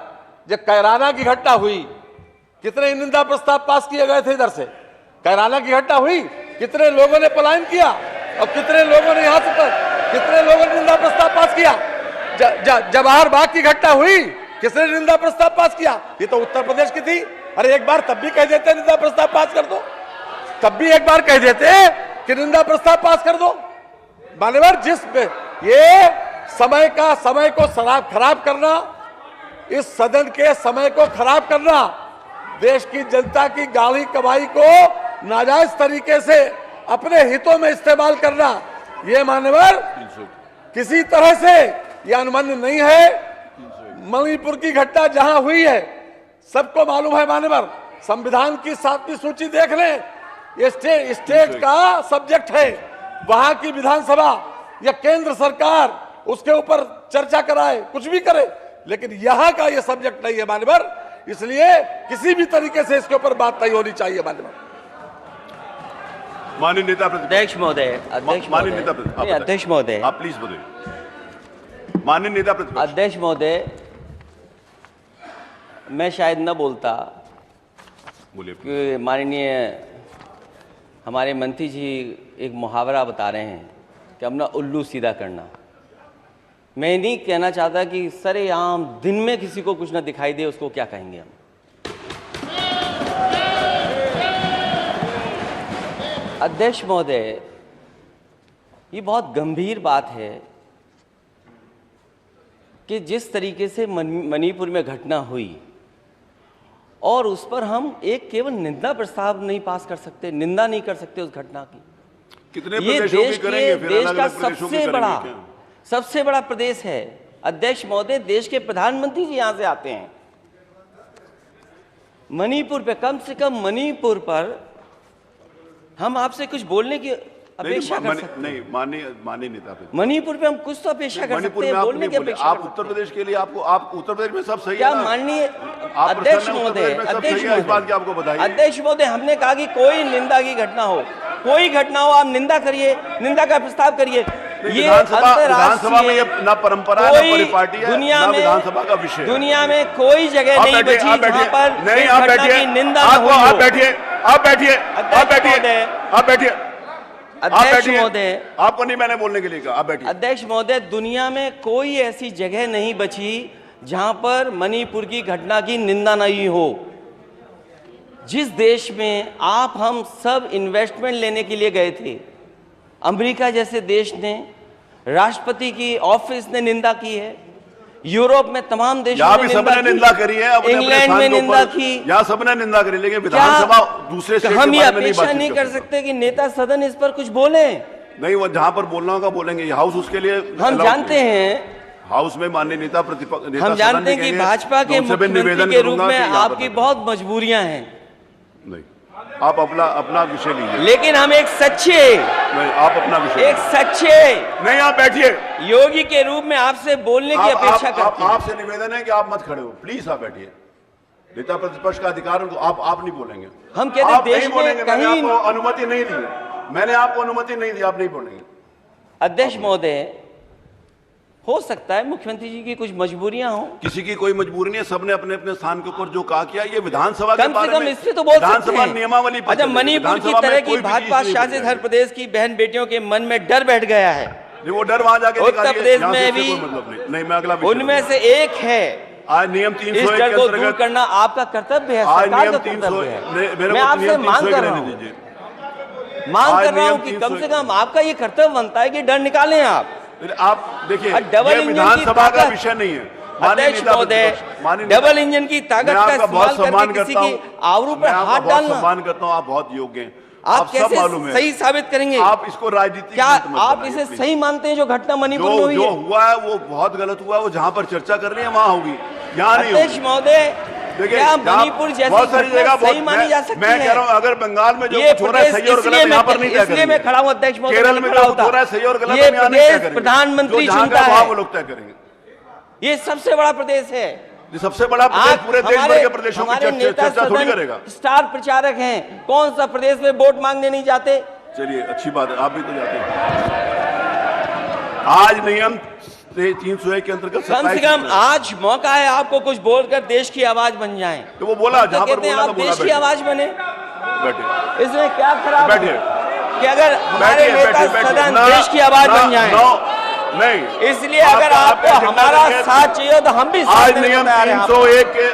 जब कैराना की घटना हुई, कितने निंदा प्रस्ताव पास किए गए थे इधर से? कैराना की घटना हुई, कितने लोगों ने पलायन किया और कितने लोगों ने यहां से, कितने लोगों ने निंदा प्रस्ताव पास किया? जवाहर बाग की घटना हुई, किसने निंदा प्रस्ताव पास किया? ये तो उत्तर प्रदेश की थी। अरे एक बार तब भी कह देते निंदा प्रस्ताव पास कर दो, तब भी एक बार कह देते कि निंदा प्रस्ताव पास कर दो। मान्यवर, ये समय को खराब करना, इस सदन के समय को खराब करना, देश की जनता की गाली कमाई को नाजायज तरीके से अपने हितों में इस्तेमाल करना, ये मान्यवर किसी तरह से यह अनुमन्य नहीं है। मणिपुर की घटना जहां हुई है, सबको मालूम है मान्यवर, संविधान की 7वीं सूची देख लें, ये स्टेट का सब्जेक्ट है। वहां की विधानसभा या केंद्र सरकार उसके ऊपर चर्चा कराए, कुछ भी करे, लेकिन यहां का ये सब्जेक्ट नहीं है मान्यवर, इसलिए किसी भी तरीके से इसके ऊपर बात नहीं होनी चाहिए मान्यवर। माननीय नेता अध्यक्ष महोदय, अध्यक्ष महोदय, आप प्लीज बोलिए। माननीय नेता प्रतिपक्ष, अध्यक्ष महोदय, मैं शायद न बोलता, बोलिए। माननीय हमारे मंत्री जी एक मुहावरा बता रहे हैं कि अपना उल्लू सीधा करना। मैं नहीं कहना चाहता कि सरेआम दिन में किसी को कुछ ना दिखाई दे, उसको क्या कहेंगे हम। अध्यक्ष महोदय, ये बहुत गंभीर बात है कि जिस तरीके से मणिपुर में घटना हुई और उस पर हम एक केवल निंदा प्रस्ताव नहीं पास कर सकते, निंदा नहीं कर सकते उस घटना की। कितने ये देश का सबसे सबसे बड़ा प्रदेश है। अध्यक्ष महोदय, देश के प्रधानमंत्री जी यहां से आते हैं। मणिपुर पे, कम से कम मणिपुर पर हम आपसे कुछ बोलने की अपेक्षा कर सकते हैं। नहीं, माननीय नेता, मणिपुर पे हम कुछ तो अपेक्षा कर सकते हैं, बोलने की अपेक्षा। आप उत्तर प्रदेश के लिए, आप उत्तर प्रदेश में सब सही क्या है। माननीय अध्यक्ष महोदय, अध्यक्ष महोदय, हमने कहा कि कोई निंदा की घटना हो, कोई घटना हो, आप निंदा करिए, निंदा का प्रस्ताव करिए। ये विधानसभा में ना परंपरा, ना परिपाटी है, दुनिया ना में, विधानसभा का विषय, दुनिया में कोई जगह नहीं बची जहां पर नहीं। आप बैठिए, आप बैठिए, आप बैठिए, आप बैठिए, आप बैठिए। अध्यक्ष महोदय, आपको नहीं मैंने बोलने के लिए कहा, आप बैठिए। अध्यक्ष महोदय, दुनिया में कोई ऐसी जगह नहीं बची जहां पर मणिपुर की घटना की निंदा नहीं हो। जिस देश में आप हम सब इन्वेस्टमेंट लेने के लिए गए थे, अमेरिका जैसे देश ने, राष्ट्रपति की ऑफिस ने निंदा की है, यूरोप में तमाम देशों यहाँ ने भी सबने निंदा करी है, अपने अपने इंग्लैंड स्थान में के निंदा ऊपर। की। यहाँ सबने निंदा करी, लेकिन क्या विधानसभा दूसरे स्टेट हम के ये बारे में नहीं अपेक्षा बातचीत नहीं कर सकते। सकते कि नेता सदन इस पर कुछ बोले? नहीं, वो जहां पर बोलना होगा बोलेंगे, ये हाउस उसके लिए हम allowed जानते नहीं। हैं, हाउस में माननीय नेता प्रतिपक्ष नेता हम सदन जानते भी हैं कि कहेंगे, भाजपा के मैं उनसे भी मुख्यमंत्री निवेदन के रूप करूंगा में कि यहाँ पर आपकी बहुत मजबूरियां हैं, नहीं, आप अपना विषय लीजिए। लेकिन हम एक सच्चे नहीं, आप अपना विषय एक लीजिए। सच्चे नहीं, आप बैठिए। योगी के रूप में आपसे बोलने की अपेक्षा करते हैं। आपसे निवेदन है कि आप मत खड़े हो, प्लीज आप बैठिए। नेता प्रतिपक्ष का अधिकार उनको, आप नहीं बोलेंगे। हम कहते हैं आप देश नहीं में बोलेंगे, मैंने कहीं आपको अनुमति नहीं दी, मैंने आपको अनुमति नहीं दी, आप नहीं बोलेंगे। अध्यक्ष महोदय, हो सकता है मुख्यमंत्री जी की कुछ मजबूरियां हो, किसी की कोई मजबूरी नहीं है, सबने अपने अपने स्थान के ऊपर जो कहा किया। ये विधानसभा के कम से बारे कम में इस पे तो बोल सकते विधानसभा हैं। नियमावली पर अच्छा, चले। मणिपुर की विधानसभा में तरह कोई की भी भाजपा चीज नहीं शासित बोलेंगे। हर प्रदेश की बहन बेटियों के मन में डर बैठ गया है। नहीं, वो डर वहां जाके उत्तर निकालिए, प्रदेश यहाँ से में इससे भी कोई मतलब नहीं। मैं अगला विषय उनमें लूंगा। से एक है, आज नियम इस 301 डर के को दूर अंतर्गत करना आपका कर्तव्य है, आज सरकार नियम का 300 कर्तव्य है। मेरे मैं को आपसे नियम मांग 301 कर रहा रहने हूं, दीजिए। मांग आज कर रहा हूं नियम कि 300 कम से कम आपका ये कर्तव्य बनता है कि डर निकालें आप। आप देखिए, और डबल ये इंजन की विधानसभा का ताकत- विषय नहीं है। अध्यक्ष महोदय, डबल इंजन की ताकत का इस्तेमाल करके किसी की आवरू पर हाथ डालना, सम्मान करता हूँ, आप बहुत योग्य हैं, आप सब मालूम कैसे है। सही साबित करेंगे? आप इसको राजनीति क्या आप इसे सही मानते हैं जो घटना मणिपुर में हुई जो है? हुआ है वो बहुत गलत हुआ है। वो जहां पर चर्चा कर रही है वहां होगी, यहाँ नहीं अध्यक्ष होगी। महोदय, देखिए, क्या जहाँ मणिपुर जैसी बहुत सारी घटना जगह सही मानी जा सकती मैं है? कह रहा हूँ, अगर बंगाल में जो ये कुछ हो रहा है सही और गलत है, यहाँ पर नहीं तय इसलिए करेंगे। मैं खड़ा हूँ अध्यक्ष महोदय, केरल में खड़ा जो होता। हो रहा है सही और गलत ये हम यहाँ नहीं तय प्रदेश करेंगे। प्रधानमंत्री जो जहाँ चुनता का भाव है, वो लोग तय करेंगे। ये सबसे बड़ा प्रदेश है। ये सबसे बड़ा प्रदेश आप पूरे देश भर के प्रदेशों की हमारे नेता चर्चा थोड़ी सदन करेगा। स्टार प्रचारक हैं, कौन सा प्रदेश में वोट मांगने नहीं जाते? चलिए, अच्छी बात है, आप भी तो जाते हैं। आज नियम 301 के अंतर्गत कम से कम आज मौका है आपको कुछ बोलकर देश की आवाज बन जाएं। तो वो बोला, हम तो जहां पर कहते हैं बोला आप था बोला, देश की बैठिए। आवाज बने, बैठिए, इसमें क्या खराब है? बैठिए, कि अगर हमारे बैठिए, नेता बैठिए, बैठिए। सदन ना- देश की आवाज ना- बन जाए, नहीं, इसलिए अगर आपको हमारा साथ चाहिए तो हम भी साथ आज देने को नियम तैयार हैं। 301 के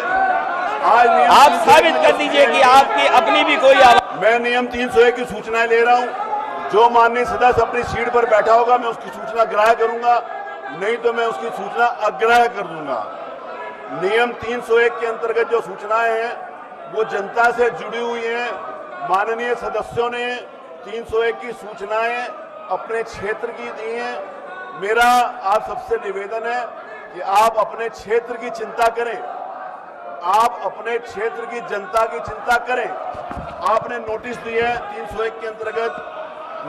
आज नियम आप 301 साबित कर दीजिए कि आपकी अपनी भी कोई आवाज। मैं नियम 301 की सूचनाएं ले रहा हूं। जो माननीय सदस्य अपनी सीट पर बैठा होगा मैं उसकी सूचना ग्राह्य करूंगा, नहीं तो मैं उसकी सूचना अग्राह्य कर दूंगा। नियम 301 के अंतर्गत जो सूचनाएं हैं वो जनता से जुड़ी हुई हैं। माननीय सदस्यों ने 301 की सूचनाएं अपने क्षेत्र की दी हैं। मेरा आप सबसे निवेदन है कि आप अपने क्षेत्र की चिंता करें, आप अपने क्षेत्र की जनता की चिंता करें। आपने नोटिस दिए है 301 के अंतर्गत।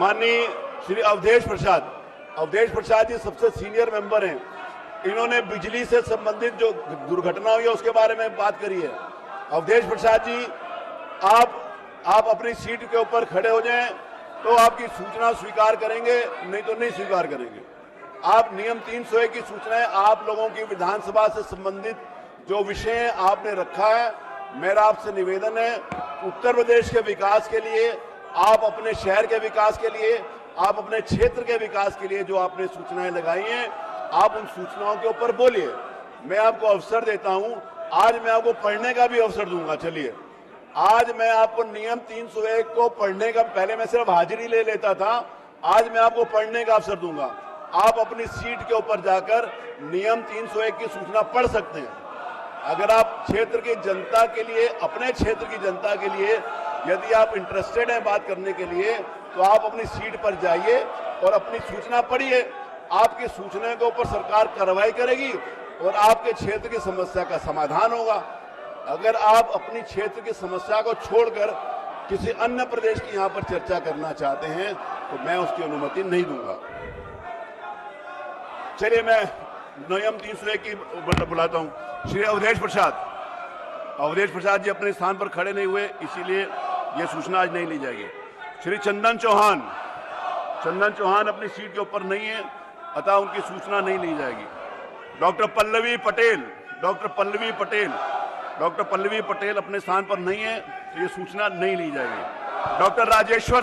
माननीय श्री अवधेश प्रसाद जी सबसे सीनियर मेंबर हैं। इन्होंने बिजली से संबंधित जो दुर्घटना हुई है उसके बारे में बात करी है। अवधेश प्रसाद जी, आप अपनी सीट के ऊपर खड़े हो जाएं तो आपकी सूचना स्वीकार करेंगे, नहीं तो नहीं स्वीकार करेंगे। आप नियम 301 की सूचनाएं आप लोगों की विधानसभा से संबंधित जो विषय आपने रखा है, मेरा आपसे निवेदन है उत्तर प्रदेश के विकास के लिए, आप अपने शहर के विकास के लिए, आप अपने क्षेत्र के विकास के लिए जो आपने सूचनाएं लगाई हैं, आप उन सूचनाओं के ऊपर बोलिए। मैं आपको अवसर देता हूं, आज मैं आपको पढ़ने का भी अवसर दूंगा। चलिए, आज मैं आपको नियम 301 को पढ़ने का, पहले मैं सिर्फ हाजिरी ले लेता था, आज मैं आपको पढ़ने का अवसर दूंगा। आप अपनी सीट के ऊपर जाकर नियम 301 की सूचना पढ़ सकते हैं। अगर आप क्षेत्र की जनता के लिए, अपने क्षेत्र की जनता के लिए यदि आप इंटरेस्टेड हैं बात करने के लिए, तो आप अपनी सीट पर जाइए और अपनी सूचना पढ़िए। आपकी सूचना के ऊपर सरकार कार्रवाई करेगी और आपके क्षेत्र की समस्या का समाधान होगा। अगर आप अपनी क्षेत्र की समस्या को छोड़कर किसी अन्य प्रदेश की यहाँ पर चर्चा करना चाहते हैं तो मैं उसकी अनुमति नहीं दूंगा। चलिए, मैं नियम 301 की बुलाता हूं श्री अवधेश प्रसाद जी अपने स्थान पर खड़े नहीं हुए, इसीलिए यह सूचना आज नहीं ली जाएगी। श्री चंदन चौहान अपनी सीट के ऊपर नहीं है, अतः उनकी सूचना नहीं ली जाएगी। डॉक्टर पल्लवी पटेल अपने स्थान पर नहीं है, तो ये सूचना नहीं ली जाएगी। डॉक्टर राजेश्वर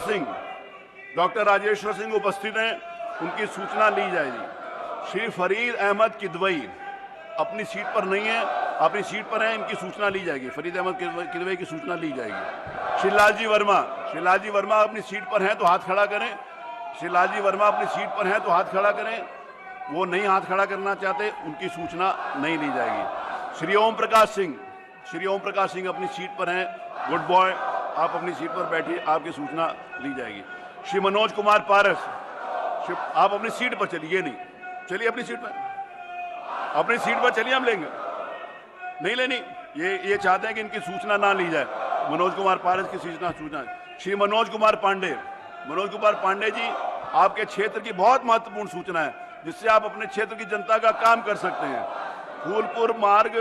सिंह उपस्थित हैं, उनकी सूचना ली जाएगी। श्री फरीद अहमद किदवई अपनी सीट पर नहीं है, अपनी सीट पर हैं, इनकी सूचना ली जाएगी। फरीद अहमद किदवई की सूचना ली जाएगी। श्री लालजी वर्मा अपनी सीट पर हैं तो हाथ खड़ा करें। श्री लालजी वर्मा अपनी सीट पर हैं तो हाथ खड़ा करें। वो नहीं हाथ खड़ा करना चाहते, उनकी सूचना नहीं ली जाएगी। श्री ओम प्रकाश सिंह अपनी सीट पर हैं, गुड बॉय, आप अपनी सीट पर बैठिए, आपकी सूचना ली जाएगी। श्री मनोज कुमार पारस, आप अपनी सीट पर चलिए, नहीं चलिए अपनी सीट पर चलिए, हम लेंगे, नहीं लेनी, ये चाहते हैं कि इनकी सूचना ना ली जाए। मनोज कुमार पारस की सूचना। श्री मनोज कुमार पांडे जी, आपके क्षेत्र की बहुत महत्वपूर्ण सूचना है जिससे आप अपने क्षेत्र की जनता का काम कर सकते हैं। फूलपुर मार्ग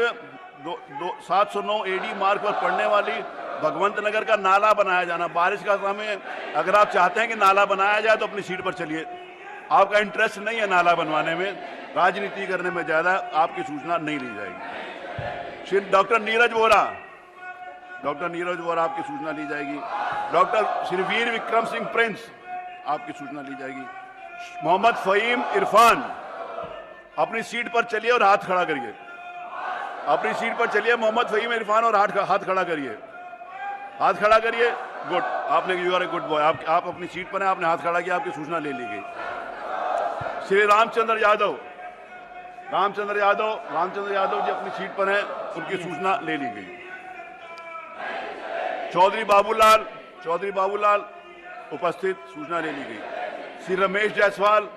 709 AD मार्ग पर पड़ने वाली भगवंत नगर का नाला बनाया जाना, बारिश का समय, अगर आप चाहते हैं कि नाला बनाया जाए तो अपनी सीट पर चलिए। आपका इंटरेस्ट नहीं है नाला बनवाने में, राजनीति करने में ज्यादा, आपकी सूचना नहीं ली जाएगी। श्री डॉक्टर नीरज वोरा, आपकी सूचना ली जाएगी। डॉक्टर श्री वीर विक्रम सिंह प्रिंस, आपकी सूचना ली जाएगी। मोहम्मद फहीम इरफान, अपनी सीट पर चलिए और हाथ खड़ा करिए, अपनी सीट पर चलिए मोहम्मद फहीम इरफान, और हाथ खड़ा करिए, गुड, आपने you are a good boy, आप अपनी सीट पर हैं, आपने हाथ खड़ा किया, आपकी सूचना ले ली गई। श्री रामचंद्र यादव जी अपनी सीट पर हैं, उनकी सूचना ले ली गई। चौधरी बाबूलाल उपस्थित, सूचना ले ली गई। श्री रमेश जायसवाल,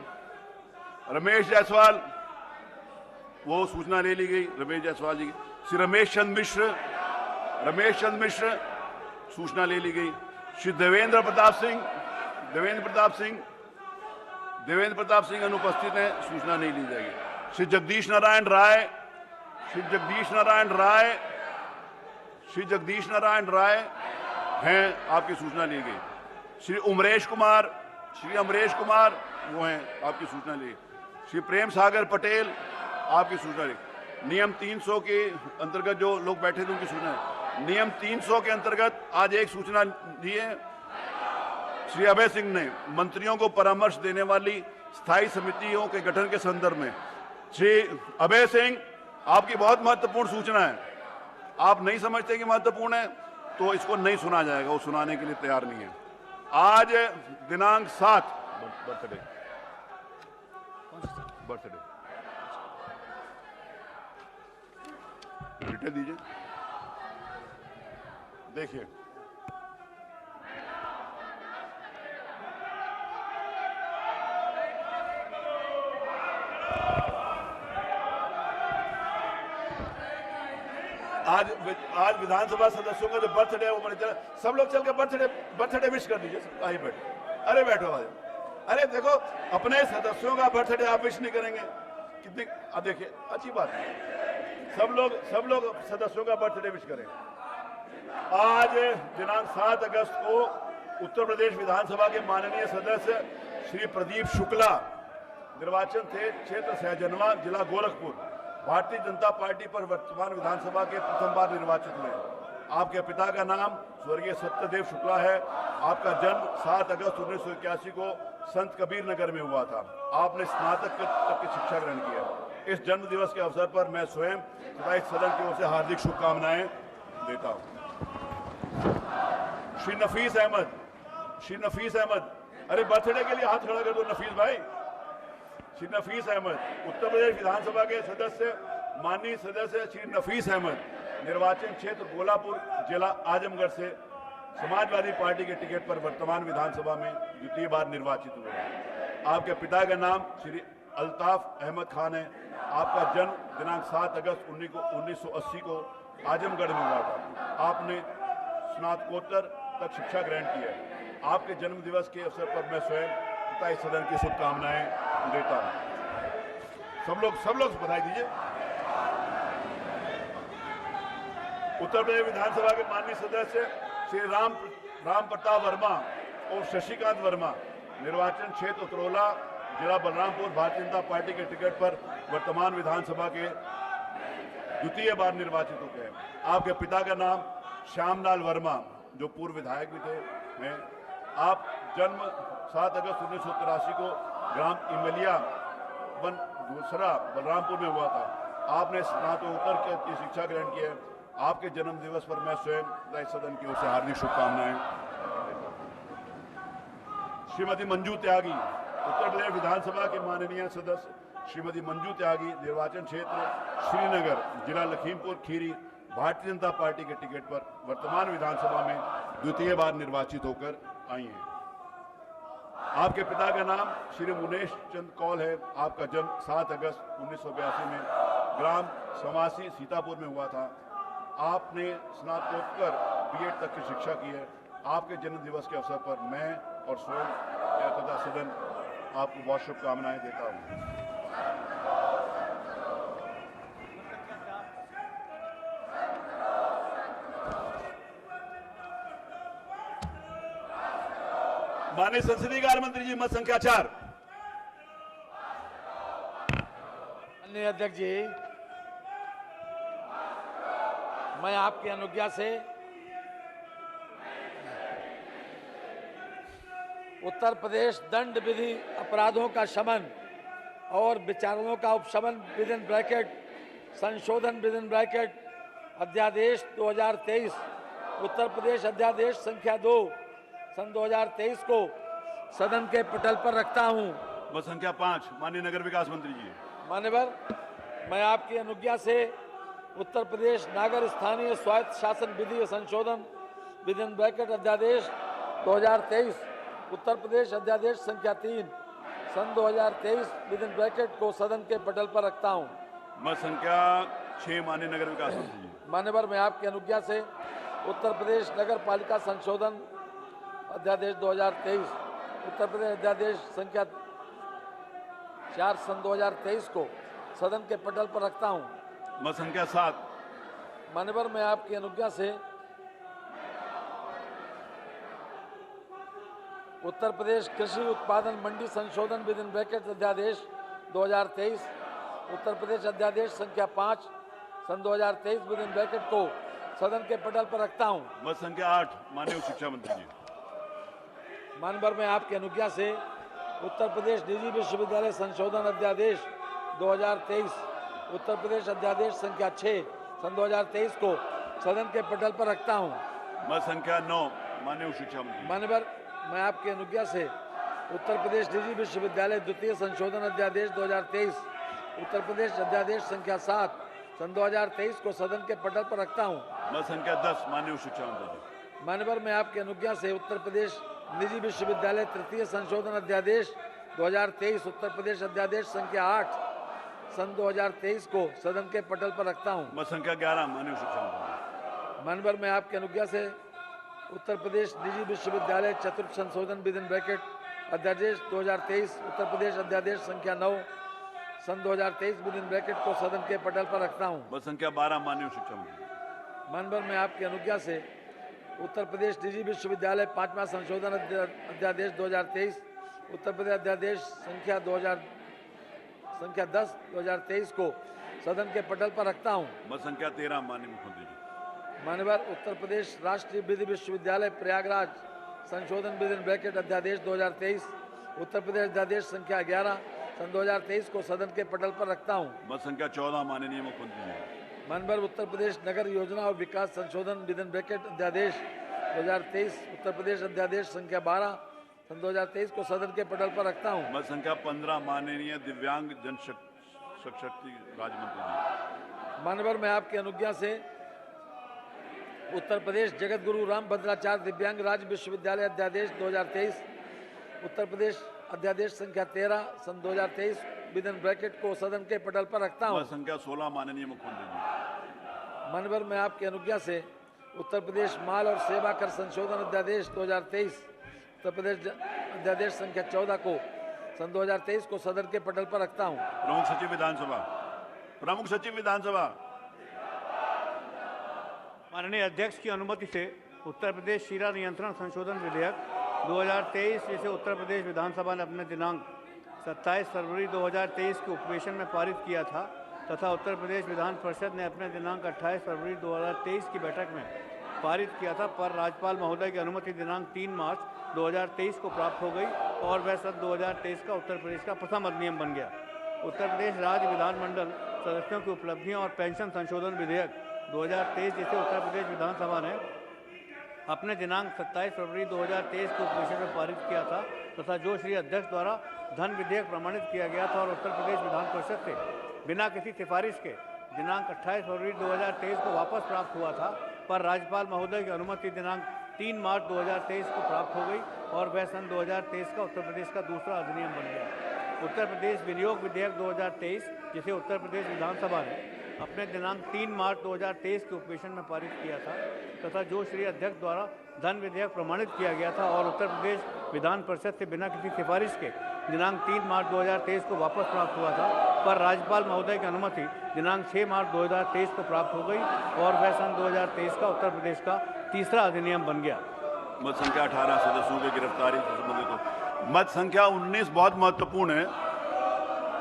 वो सूचना ले ली गई, रमेश जायसवाल जी। श्री रमेश चंद्र मिश्र, सूचना ले ली गई। श्री देवेंद्र प्रताप सिंह अनुपस्थित हैं, सूचना नहीं ली जाएगी। श्री जगदीश नारायण राय हैं, आपकी सूचना ली गई। श्री अमरेश कुमार, वो हैं, आपकी सूचना ली। श्री प्रेम सागर पटेल, आपकी सूचना ली। नियम 300 के अंतर्गत जो लोग बैठे थे उनकी सूचना, नियम 300 के अंतर्गत आज एक सूचना दी है। श्री अभय सिंह ने मंत्रियों को परामर्श देने वाली स्थायी समितियों के गठन के संदर्भ में, श्री अभय सिंह, आपकी बहुत महत्वपूर्ण सूचना है, आप नहीं समझते कि महत्वपूर्ण है तो इसको नहीं सुना जाएगा, वो सुनाने के लिए तैयार नहीं है। आज दिनांक 7 बर्थडे डिटेल दीजिए, देखिए आज विधानसभा सदस्यों का जो बर्थडे है वो बड़े सब लोग चल के बर्थडे विश कर दीजिए। आइए बैठो आज। अरे देखो, अपने सदस्यों का बर्थडे आप विश नहीं करेंगे, कितनी देखिए अच्छी बात है, सब लोग सदस्यों का बर्थडे विश करें। आज दिनांक 7 अगस्त को उत्तर प्रदेश विधानसभा के माननीय सदस्य श्री प्रदीप शुक्ला, निर्वाचन क्षेत्र सहजनवा, जिला गोरखपुर, भारतीय जनता पार्टी पर वर्तमान विधानसभा के प्रथम बार निर्वाचित हुए। आपके पिता का नाम स्वर्गीय सत्यदेव शुक्ला है। आपका जन्म 7 अगस्त 1981 को संत कबीर नगर में हुआ था। आपने स्नातक तक की शिक्षा ग्रहण की है। इस जन्म दिवस के अवसर पर मैं स्वयं तथा इस सदन की ओर से हार्दिक शुभकामनाएं देता हूं। श्री नफीस अहमद, अरे बर्थडे के लिए हाथ खड़ा कर दो नफीस भाई। श्री नफीस अहमद, उत्तर प्रदेश विधानसभा के सदस्य, माननीय सदस्य श्री नफीस अहमद, निर्वाचन क्षेत्र गोलापुर, जिला आजमगढ़ से समाजवादी पार्टी के टिकट पर वर्तमान विधानसभा में द्वितीय बार निर्वाचित हुए। आपके पिता का नाम श्री अल्ताफ अहमद खान है। आपका जन्म दिनांक 7 अगस्त 1980 को आजमगढ़ में हुआ था। आपने स्नातकोत्तर तक शिक्षा ग्रहण की है। आपके जन्म दिवस के अवसर पर मैं स्वयं तथा इस सदन की शुभकामनाएं देता हूं। सब लोग बधाई दीजिए। उत्तर प्रदेश विधानसभा के माननीय सदस्य श्री राम प्रताप वर्मा और शशिकांत वर्मा, निर्वाचन क्षेत्र उत्तरोला, जिला बलरामपुर, भारतीय जनता पार्टी के टिकट पर वर्तमान विधानसभा के द्वितीय बार निर्वाचित हो गए। आपके पिता का नाम श्यामलाल वर्मा, जो पूर्व विधायक भी थे, हैं। आप जन्म 7 अगस्त 1983 को ग्राम इमलिया वन दूसरा बलरामपुर में हुआ था। आपने स्नातकोत्तर की शिक्षा ग्रहण की है। आपके जन्म दिवस पर मैं स्वयं इस सदन की ओर से हार्दिक शुभकामनाएं। श्रीमती मंजू त्यागी, उत्तर प्रदेश विधानसभा के माननीय सदस्य, श्रीमती मंजू त्यागी, निर्वाचन क्षेत्र श्रीनगर, जिला लखीमपुर खीरी, भारतीय जनता पार्टी के टिकट पर वर्तमान विधानसभा में द्वितीय बार निर्वाचित होकर आई हैं। आपके पिता का नाम श्री मुनेश चंद कौल है। आपका जन्म 7 अगस्त 1982 में ग्राम समासी सीतापुर में हुआ था। आपने स्नातकोत्तर बीएड तक की शिक्षा की है। आपके जन्म दिवस के अवसर पर मैं और स्वयं तथा सदन आपको बहुत शुभकामनाएं देता हूँ। माननीय संसदीय कार्य मंत्री जी, मत संख्या 4। माननीय अध्यक्ष जी, मैं आपकी अनुज्ञा से उत्तर प्रदेश दंड विधि अपराधों का शमन और विचारणों का उपशमन विदिन ब्रैकेट संशोधन विदिन ब्रैकेट अध्यादेश 2023 उत्तर प्रदेश अध्यादेश संख्या 2 सन 2023 को सदन के पटल पर रखता हूं। मत संख्या 5, माननीय नगर विकास मंत्री जी। मान्यवर, मैं आपकी अनुज्ञा से उत्तर प्रदेश नागर स्थानीय स्वायत्त शासन विधि संशोधन विदिन ब्रैकेट अध्यादेश 2023 उत्तर प्रदेश अध्यादेश संख्या 3 सन 2023 विदिन ब्रैकेट को सदन के पटल पर रखता हूं। मत संख्या 6, माननीय नगर विकास मंत्री जी। मान्यवर, मैं आपकी अनुज्ञा से उत्तर प्रदेश नगर पालिका संशोधन अध्यादेश 2023 उत्तर प्रदेश अध्यादेश संख्या 4 सन 2023 को सदन के पटल पर रखता हूं। मत संख्या 7। मान्यवर, मैं आपकी अनुज्ञा से उत्तर प्रदेश कृषि उत्पादन मंडी संशोधन विदिन ब्रैकेट अध्यादेश 2023 उत्तर प्रदेश अध्यादेश संख्या 5 सन 2023 विदिन ब्रैकेट को सदन के पटल पर रखता हूं। मत संख्या 8, माननीय उच्च शिक्षा मंत्री जी। मानवर, मैं आपकी अनुज्ञा से उत्तर प्रदेश निजी विश्वविद्यालय संशोधन अध्यादेश 2023 उत्तर प्रदेश अध्यादेश संख्या 6 सन 2023 को सदन के पटल पर रखता हूं। मत संख्या 9, माननीय उच्च शिक्षा मंत्री। मानवर, मैं आपकी अनुज्ञा से उत्तर प्रदेश निजी विश्वविद्यालय द्वितीय संशोधन अध्यादेश 2023 उत्तर प्रदेश अध्यादेश संख्या 7 सन 2023 को सदन के पटल पर रखता हूं। मत संख्या 10, माननीय उच्च शिक्षा मंत्री जी। मानवर, मैं आपकी अनुज्ञा से उत्तर प्रदेश निजी विश्वविद्यालय तृतीय संशोधन अध्यादेश 2023 उत्तर प्रदेश अध्यादेश संख्या 8 सन 2023 को सदन के पटल पर रखता हूं। मत संख्या 11, माननीय उच्च शिक्षा मंत्री। मानवर, मैं आपकी अनुज्ञा से उत्तर प्रदेश निजी विश्वविद्यालय चतुर्थ संशोधन विदिन ब्रैकेट अध्यादेश 2023 उत्तर प्रदेश अध्यादेश संख्या 9 सन 2023 विदिन ब्रैकेट को सदन के पटल पर रखता हूं। मत संख्या 12, माननीय उच्च शिक्षा मंत्री। मानवर, मैं आपकी अनुज्ञा से उत्तर प्रदेश निजी विश्वविद्यालय 5वां संशोधन अध्यादेश 2023 उत्तर प्रदेश अध्यादेश संख्या 10 2023 को सदन के पटल पर रखता हूं। मत संख्या 13, माननीय मुख्यमंत्री जी। मान्यवर, उत्तर प्रदेश राष्ट्रीय विधि विश्वविद्यालय प्रयागराज संशोधन विदिन ब्रैकेट अध्यादेश 2023 उत्तर प्रदेश अध्यादेश संख्या 11 सन 2023 को सदन के पटल पर रखता हूं। मत संख्या 14, माननीय मुख्यमंत्री जी। मानवर, उत्तर प्रदेश नगर योजना और विकास संशोधन विदिन ब्रैकेट अध्यादेश 2023 उत्तर प्रदेश अध्यादेश संख्या 12 सन 2023 को सदन के पटल पर रखता हूं। मत संख्या 15, माननीय दिव्यांग जन शक्ति राज्य मंत्री जी। मानवर, मैं आपकी अनुज्ञा से उत्तर प्रदेश जगत गुरु राम भद्राचार्य दिव्यांग राज्य विश्वविद्यालय अध्यादेश 2023 उत्तर प्रदेश अध्यादेश संख्या 13 सन 2023 विदिन ब्रैकेट को सदन के पटल पर रखता हूं। मत संख्या 16, माननीय मुख्यमंत्री जी। मानवर, मैं आपकी अनुज्ञा से उत्तर प्रदेश माल और सेवा कर संशोधन अध्यादेश 2023 उत्तर प्रदेश अध्यादेश संख्या 14 को सन 2023 को सदन के पटल पर रखता हूं। प्रमुख सचिव विधानसभा। प्रमुख सचिव विधानसभा। माननीय अध्यक्ष की अनुमति से उत्तर प्रदेश शीरा नियंत्रण संशोधन विधेयक 2023 जिसे उत्तर प्रदेश विधानसभा ने अपने दिनांक 27 फरवरी 2023 के उपवेशन में पारित किया था तथा उत्तर प्रदेश विधान परिषद ने अपने दिनांक 28 फरवरी 2023 की बैठक में पारित किया था, पर राज्यपाल महोदय की अनुमति दिनांक 3 मार्च 2023 को प्राप्त हो गई और वह सन 2023 का उत्तर प्रदेश का प्रथम अधिनियम बन गया। उत्तर प्रदेश राज्य विधानमंडल सदस्यों की उपलब्धियां और पेंशन संशोधन विधेयक 2023 जिसे उत्तर प्रदेश विधानसभा ने अपने दिनांक 27 फरवरी 2023 को उपवेशन में पारित किया था तथा जो श्री अध्यक्ष द्वारा धन विधेयक प्रमाणित किया गया था और उत्तर प्रदेश विधान परिषद से बिना किसी सिफारिश के दिनांक 28 फरवरी 2023 को वापस प्राप्त हुआ था, पर राज्यपाल महोदय की अनुमति दिनांक 3 मार्च 2023 को प्राप्त हो गई और वह सन 2023 का उत्तर प्रदेश का दूसरा अधिनियम बन गया। उत्तर प्रदेश विनियोग विधेयक 2023, जिसे उत्तर प्रदेश विधानसभा ने अपने दिनांक 3 मार्च 2023 के उपवेशन में पारित किया था तथा जो श्री अध्यक्ष द्वारा धन विधेयक प्रमाणित किया गया था और उत्तर प्रदेश विधान परिषद से बिना किसी सिफारिश के दिनांक 3 मार्च 2023 को वापस प्राप्त हुआ था, पर राज्यपाल महोदय की अनुमति दिनांक 6 मार्च 2023 को प्राप्त हो गई और वह सन 2023 का उत्तर प्रदेश का तीसरा अधिनियम बन गया। मत संख्या 18 सदस्यों की गिरफ्तारी से संबंधित मत संख्या 19 बहुत महत्वपूर्ण है।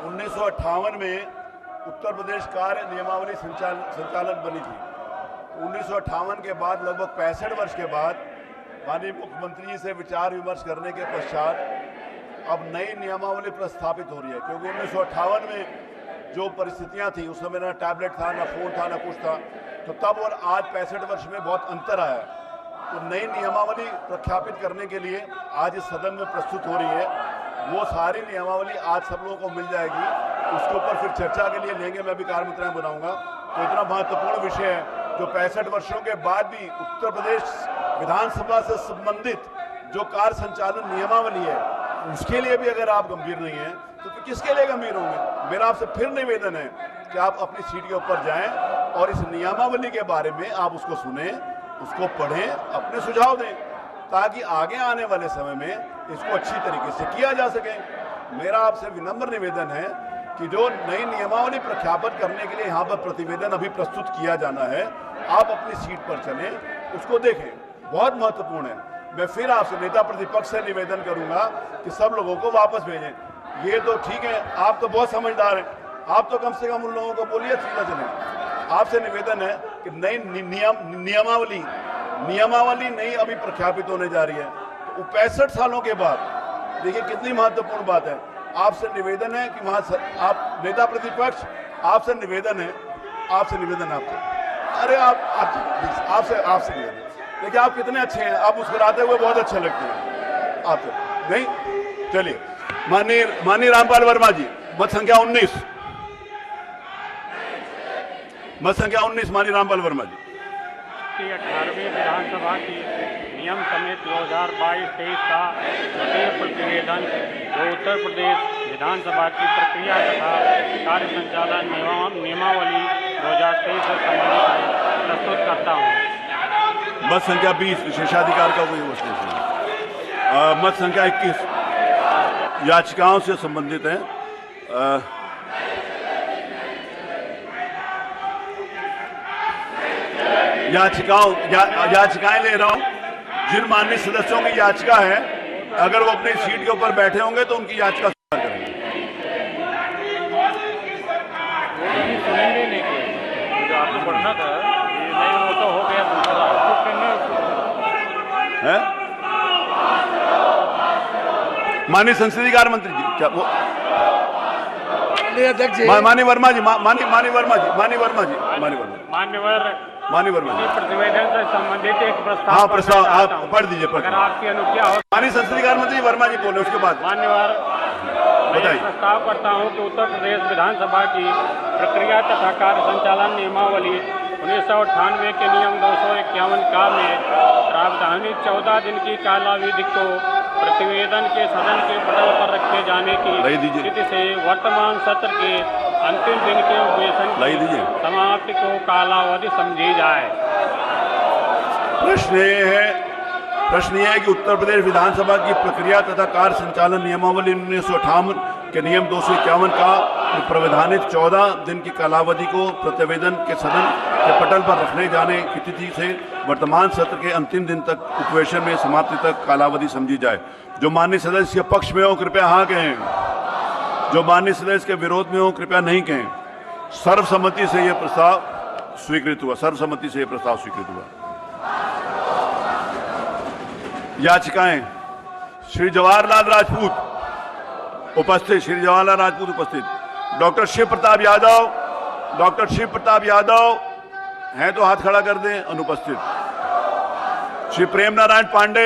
1958 में उत्तर प्रदेश कार्य नियमावली संचालन बनी थी। 1958 के बाद लगभग 65 वर्ष के बाद माननीय मुख्यमंत्री जी से विचार विमर्श करने के पश्चात अब नई नियमावली प्रस्तावित हो रही है, क्योंकि 1958 में जो परिस्थितियां थी उस समय ना टैबलेट था, ना फोन था, ना कुछ था, तो तब और आज 65 वर्ष में बहुत अंतर आया है। तो नई नियमावली प्रख्यापित करने के लिए आज इस सदन में प्रस्तुत हो रही है। वो सारी नियमावली आज सब लोगों को मिल जाएगी, उसके ऊपर फिर चर्चा के लिए लेंगे, मैं भी कार्य मंत्रालय बनाऊंगा। तो इतना महत्वपूर्ण विषय है जो 65 वर्षों के बाद भी उत्तर प्रदेश विधानसभा से संबंधित जो कार्य संचालन नियमावली है उसके लिए भी अगर आप गंभीर नहीं हैं तो फिर किसके लिए गंभीर होंगे। मेरा आपसे फिर निवेदन है कि आप अपनी सीट के ऊपर जाएं और इस नियमावली के बारे में आप उसको सुने, उसको पढ़ें, अपने सुझाव दें, ताकि आगे आने वाले समय में इसको अच्छी तरीके से किया जा सके। मेरा आपसे विनम्र निवेदन है कि जो नई नियमावली प्रख्यापित करने के लिए यहाँ पर प्रतिवेदन अभी प्रस्तुत किया जाना है, आप अपनी सीट पर चलें, उसको देखें, बहुत महत्वपूर्ण है। मैं फिर आपसे नेता प्रतिपक्ष से निवेदन करूंगा कि सब लोगों को वापस भेजें। ये तो ठीक है, आप तो बहुत समझदार हैं, आप तो कम से कम उन लोगों को बोलिए सीधा चलें। आपसे निवेदन है कि नई नियमावली नई अभी प्रख्यापित होने जा रही है। तो 65 सालों के बाद देखिए कितनी महत्वपूर्ण बात है। आपसे निवेदन है कि वहां आप नेता प्रतिपक्ष, आपसे निवेदन है, आपसे अरे आपसे निवेदन। देखिए आप कितने अच्छे हैं, आप मुस्कुराते हुए बहुत अच्छे लगते हैं आपसे। नहीं, चलिए माननीय रामपाल वर्मा जी, मत संख्या 19, माननीय रामपाल वर्मा जी। 18वीं विधानसभा की नियम समिति 2022-23 का द्वितीय प्रतिवेदन जो उत्तर प्रदेश विधानसभा की प्रक्रिया तथा कार्य संचालन नियमावली 2023 से संबंधित है, प्रस्तुत करता हूँ। मत संख्या 20 विशेषाधिकार का कोई विश्लेषण नहीं। मत संख्या 21 याचिकाओं से संबंधित है। याचिकाएं ले रहा हूं। जिन माननीय सदस्यों की याचिका है, अगर वो अपनी सीट के ऊपर बैठे होंगे तो उनकी याचिका स्वीकार करेंगे। जो आपको पढ़ना था नहीं, वो तो हो गया दूसरा है। माननीय संसदीय कार्य मंत्री जी, क्या वो अध्यक्ष जी, माननीय वर्मा जी, माननीय वर्मा जी, प्रतिवेदन से संबंधित एक प्रस्ताव। हाँ, प्रस्ताव आप पढ़ दीजिए। अगर आपकी अनुज्ञा हो। माननीय संसदीय कार्य मंत्री वर्मा जी बोले, उसके बाद मान्यवर, मैं प्रस्ताव करता हूं कि उत्तर प्रदेश विधानसभा की प्रक्रिया तथा कार्य संचालन नियमावली 1998 के नियम 251 का में प्रावधानित 14 दिन की कालावधि को प्रतिवेदन के सदन के पटल पर रखे जाने की स्थिति से वर्तमान सत्र के अंतिम दिन के उपवेशन की समाप्ति को कालावधि समझी जाए। प्रश्न ये है कि उत्तर प्रदेश विधानसभा की प्रक्रिया तथा कार्य संचालन नियमावली 1958 के नियम 251 का प्रावधानित 14 दिन की कालावधि को प्रतिवेदन के सदन के पटल पर रखने जाने की तिथि से वर्तमान सत्र के अंतिम दिन तक उपवेशन में समाप्ति तक कालावधि समझी जाए। जो माननीय सदस्य के पक्ष में हो कृपया हाँ कहें, जो माननीय सदस्य के विरोध में हो कृपया नहीं कहें। सर्वसम्मति से यह प्रस्ताव स्वीकृत हुआ। याचिकाएं श्री जवाहरलाल राजपूत उपस्थित, डॉक्टर शिव प्रताप यादव हैं तो हाथ खड़ा कर दें, अनुपस्थित। श्री प्रेम नारायण पांडे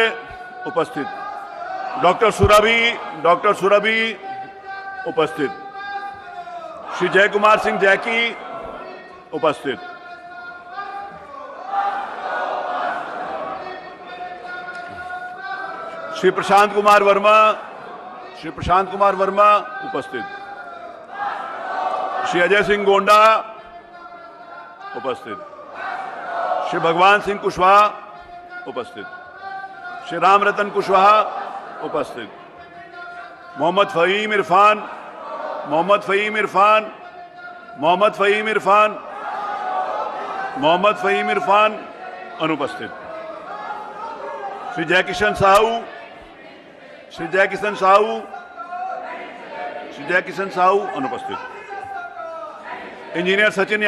उपस्थित, डॉक्टर सुरभि उपस्थित। श्री जय कुमार सिंह जैकी उपस्थित। श्री प्रशांत कुमार वर्मा उपस्थित। श्री अजय सिंह गोंडा उपस्थित। श्री भगवान सिंह कुशवाहा उपस्थित। श्री राम रतन कुशवाहा उपस्थित। मोहम्मद फहीम इरफान अनुपस्थित। श्री जयकिशन साहू अनुपस्थित। इंजीनियर सचिन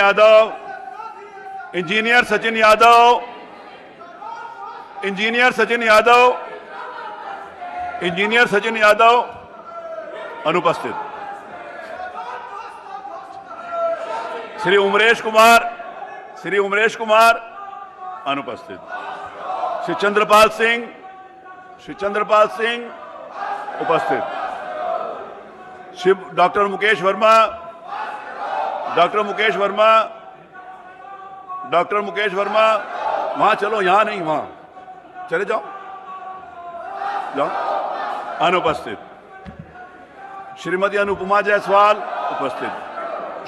यादव अनुपस्थित। श्री उमरेश कुमार अनुपस्थित। श्री चंद्रपाल सिंह उपस्थित। श्री डॉक्टर मुकेश वर्मा वहां चलो, यहां नहीं, वहां चले जाओ अनुपस्थित। श्रीमती अनुपमा जायसवाल उपस्थित।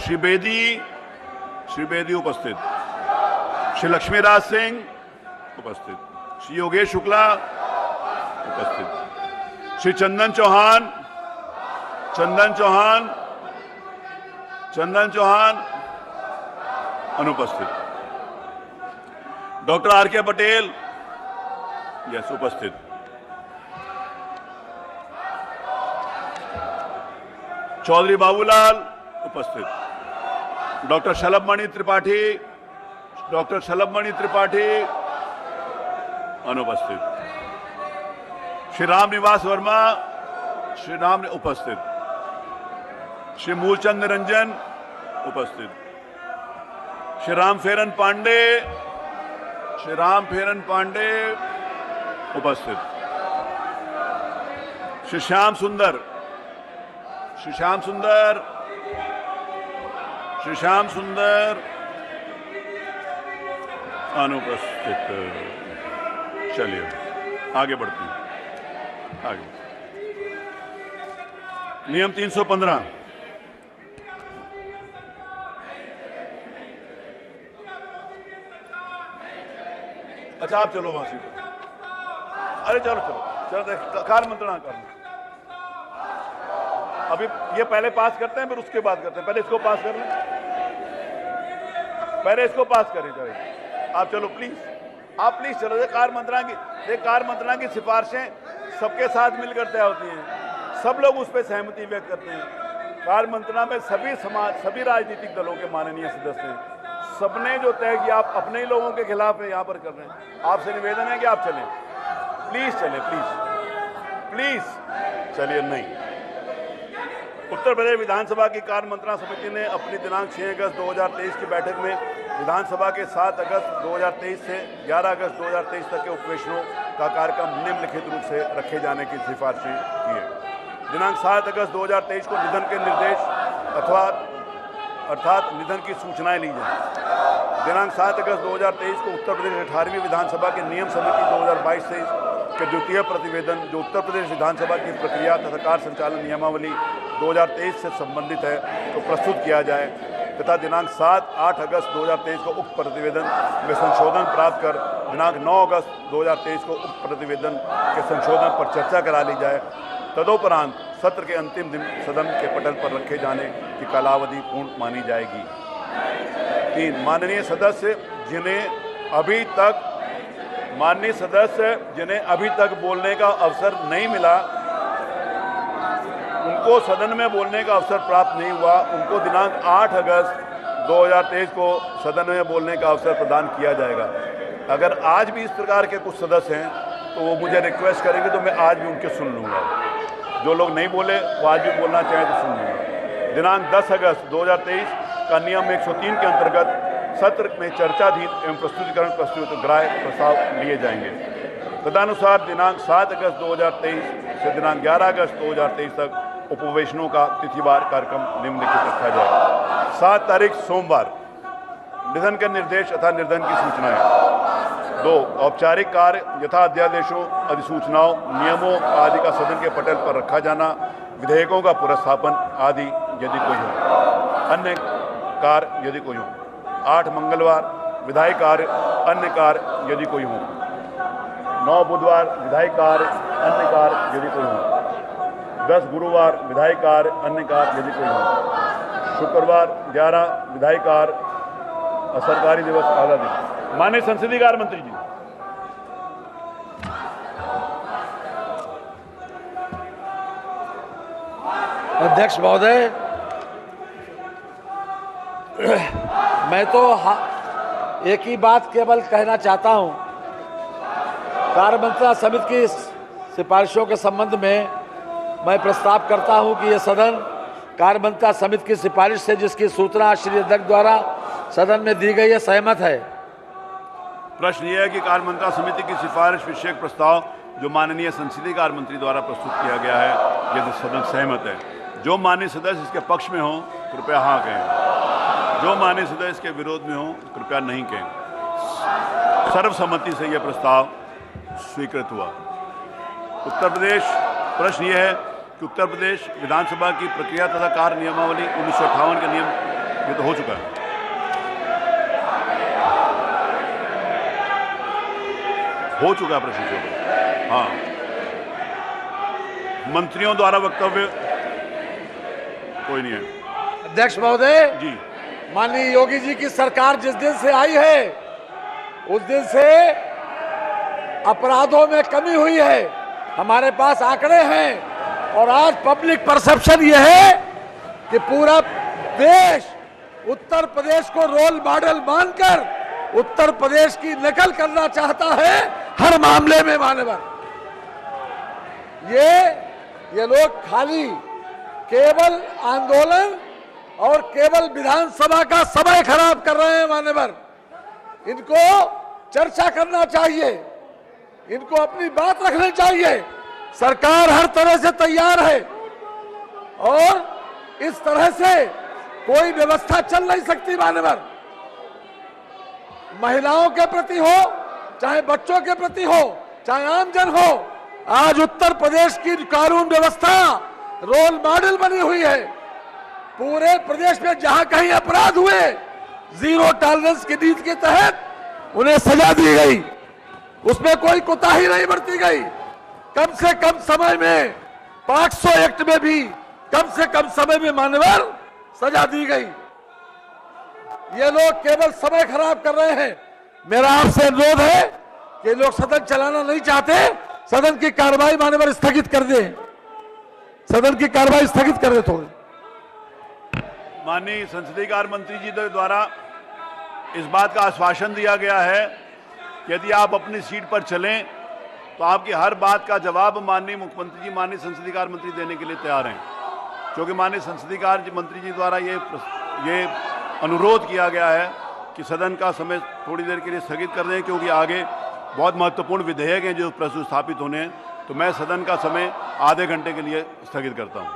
श्री बेदी उपस्थित। श्री लक्ष्मीराज सिंह उपस्थित। श्री योगेश शुक्ला उपस्थित। श्री चंदन चौहान अनुपस्थित। डॉक्टर आर के पटेल उपस्थित। चौधरी बाबूलाल उपस्थित। डॉक्टर शलभमणि त्रिपाठी अनुपस्थित। श्री रामनिवास वर्मा उपस्थित। श्री मूलचंद निरंजन उपस्थित। श्री रामफेरन पांडे उपस्थित। श्री श्याम सुंदर अनुपस्थित। चलिए आगे बढ़ते हैं। नियम 315। अच्छा आप चलो वहां से। अरे चलो कार्य मंत्रणा करना। अभी ये पहले पास करते हैं, फिर उसके बाद करते हैं। पहले इसको पास कर लें, जाइए आप। चलो प्लीज चलो। कार्य मंत्रणा की सिफारिशें सबके साथ मिलकर तय होती हैं, सब लोग उस पर सहमति व्यक्त करते हैं। कार्य मंत्रणा में सभी राजनीतिक दलों के माननीय सदस्य हैं। सबने जो तय किया, आप अपने ही लोगों के खिलाफ है यहाँ पर कर रहे हैं। आपसे निवेदन है कि आप चलें, प्लीज चलिए। नहीं, उत्तर प्रदेश विधानसभा की कार्य मंत्रणा समिति ने अपनी दिनांक 6 अगस्त 2023 की बैठक में विधानसभा के 7 अगस्त 2023 से 11 अगस्त 2023 तक के उपवेशनों का कार्यक्रम निम्नलिखित रूप से रखे जाने की सिफारिशें की है। दिनांक 7 अगस्त 2023 को निधन के निर्देश अर्थात निधन की सूचनाएं ली जाए। दिनांक 7 अगस्त 2023 को उत्तर प्रदेश 18वीं विधानसभा के नियम समिति 2022 से के द्वितीय प्रतिवेदन, जो उत्तर प्रदेश विधानसभा की प्रक्रिया तथा कार्य संचालन नियमावली 2023 से संबंधित है, तो प्रस्तुत किया जाए तथा दिनांक 7-8 अगस्त 2023 को उक्त प्रतिवेदन में संशोधन प्राप्त कर दिनांक 9 अगस्त 2023 को उक्त प्रतिवेदन के संशोधन पर चर्चा करा ली जाए। तदोपरांत सत्र के अंतिम दिन सदन के पटल पर रखे जाने की कालावधि पूर्ण मानी जाएगी। 3, माननीय सदस्य जिन्हें अभी तक बोलने का अवसर नहीं मिला, उनको सदन में बोलने का अवसर प्राप्त नहीं हुआ, उनको दिनांक 8 अगस्त 2023 को सदन में बोलने का अवसर प्रदान किया जाएगा। अगर आज भी इस प्रकार के कुछ सदस्य हैं तो वो मुझे रिक्वेस्ट करेंगे, तो मैं आज भी उनके सुन लूँगा। जो लोग नहीं बोले वो आज भी बोलना चाहें तो सुन लूँगा। दिनांक 10 अगस्त 2023 का नियम 103 के अंतर्गत सत्र में चर्चाधीन एवं प्रस्तुतिकरण प्रस्तुत ग्राह्य प्रस्ताव लिए जाएंगे तदनुसार दिनांक 7 अगस्त 2023 से दिनांक 11 अगस्त 2023 तक उपवेशनों का तिथिवार कार्यक्रम निम्नलिखित रखा जाए। 7 तारीख सोमवार निधन के निर्देश तथा निर्धन की सूचनाएं। 2 औपचारिक कार्य यथा अध्यादेशों, अधिसूचनाओं, नियमों आदि का सदन के पटल पर रखा जाना, विधेयकों का पुरस्थापन आदि यदि कोई हो। अन्य कार्य यदि कोई हो। 8 मंगलवार विधायी कार्य, अन्य कार्य यदि कोई हो। 9 बुधवार विधायी कार्य, अन्य कार्य यदि कोई हो। 10 गुरुवार विधायी कार्य, अन्य कार्य यदि कोई हो। शुक्रवार 11 विधायी कार्य, सरकारी दिवस आधा दिन। माननीय संसदीय कार्य मंत्री जी। अध्यक्ष महोदय, मैं तो एक ही बात केवल कहना चाहता हूं। कार्यमंत्रणा समिति की सिफारिशों के संबंध में मैं प्रस्ताव करता हूं कि यह सदन कार्यमंत्रणा समिति की सिफारिश से, जिसकी सूचना श्री अध्यक्ष द्वारा सदन में दी गई है, सहमत है। प्रश्न यह है कि कार्यमंत्रणा समिति की सिफारिश विषयक प्रस्ताव जो माननीय संसदीय कार्य मंत्री द्वारा प्रस्तुत किया गया है, यदि सदन सहमत है। जो माननीय सदस्य इसके पक्ष में हो कृपया हाँ कहें, जो माननीय सदस्य इसके विरोध में हो कृपया नहीं कहें। सर्वसम्मति से यह प्रस्ताव स्वीकृत हुआ। उत्तर प्रदेश, प्रश्न यह है कि उत्तर प्रदेश विधानसभा की प्रक्रिया तथा कार्य नियमावली 1958 का नियम ये तो हो चुका है। हो चुका है प्रश्न। हाँ, मंत्रियों द्वारा वक्तव्य कोई नहीं है। अध्यक्ष महोदय जी, माननीय योगी जी की सरकार जिस दिन से आई है उस दिन से अपराधों में कमी हुई है। हमारे पास आंकड़े हैं और आज पब्लिक परसेप्शन यह है कि पूरा देश उत्तर प्रदेश को रोल मॉडल मानकर उत्तर प्रदेश की नकल करना चाहता है हर मामले में। मानवर ये लोग खाली केवल आंदोलन और केवल विधानसभा का समय खराब कर रहे हैं। मान्यवर, इनको चर्चा करना चाहिए, इनको अपनी बात रखनी चाहिए। सरकार हर तरह से तैयार है और इस तरह से कोई व्यवस्था चल नहीं सकती। मान्यवर, महिलाओं के प्रति हो, चाहे बच्चों के प्रति हो, चाहे आमजन हो, आज उत्तर प्रदेश की कानून व्यवस्था रोल मॉडल बनी हुई है। पूरे प्रदेश में जहां कहीं अपराध हुए, जीरो टॉलरेंस की नीति के तहत उन्हें सजा दी गई, उसमें कोई कोताही नहीं बरती गई। कम से कम समय में 500 एक्ट में भी कम से कम समय में मानवर सजा दी गई। ये लोग केवल समय खराब कर रहे हैं। मेरा आपसे अनुरोध है कि लोग सदन चलाना नहीं चाहते, सदन की कार्रवाई मानवर स्थगित कर दें, सदन की कार्रवाई स्थगित कर दे। थोड़ी माननीय संसदीय कार्य मंत्री जी द्वारा इस बात का आश्वासन दिया गया है कि यदि आप अपनी सीट पर चलें तो आपकी हर बात का जवाब माननीय मुख्यमंत्री जी, माननीय संसदीय कार्य मंत्री देने के लिए तैयार हैं। क्योंकि माननीय संसदीय कार्य मंत्री जी द्वारा ये अनुरोध किया गया है कि सदन का समय थोड़ी देर के लिए स्थगित कर दें, क्योंकि आगे बहुत महत्वपूर्ण विधेयक हैं जो प्रस्तुत स्थापित होने हैं। तो मैं सदन का समय आधे घंटे के लिए स्थगित करता हूं।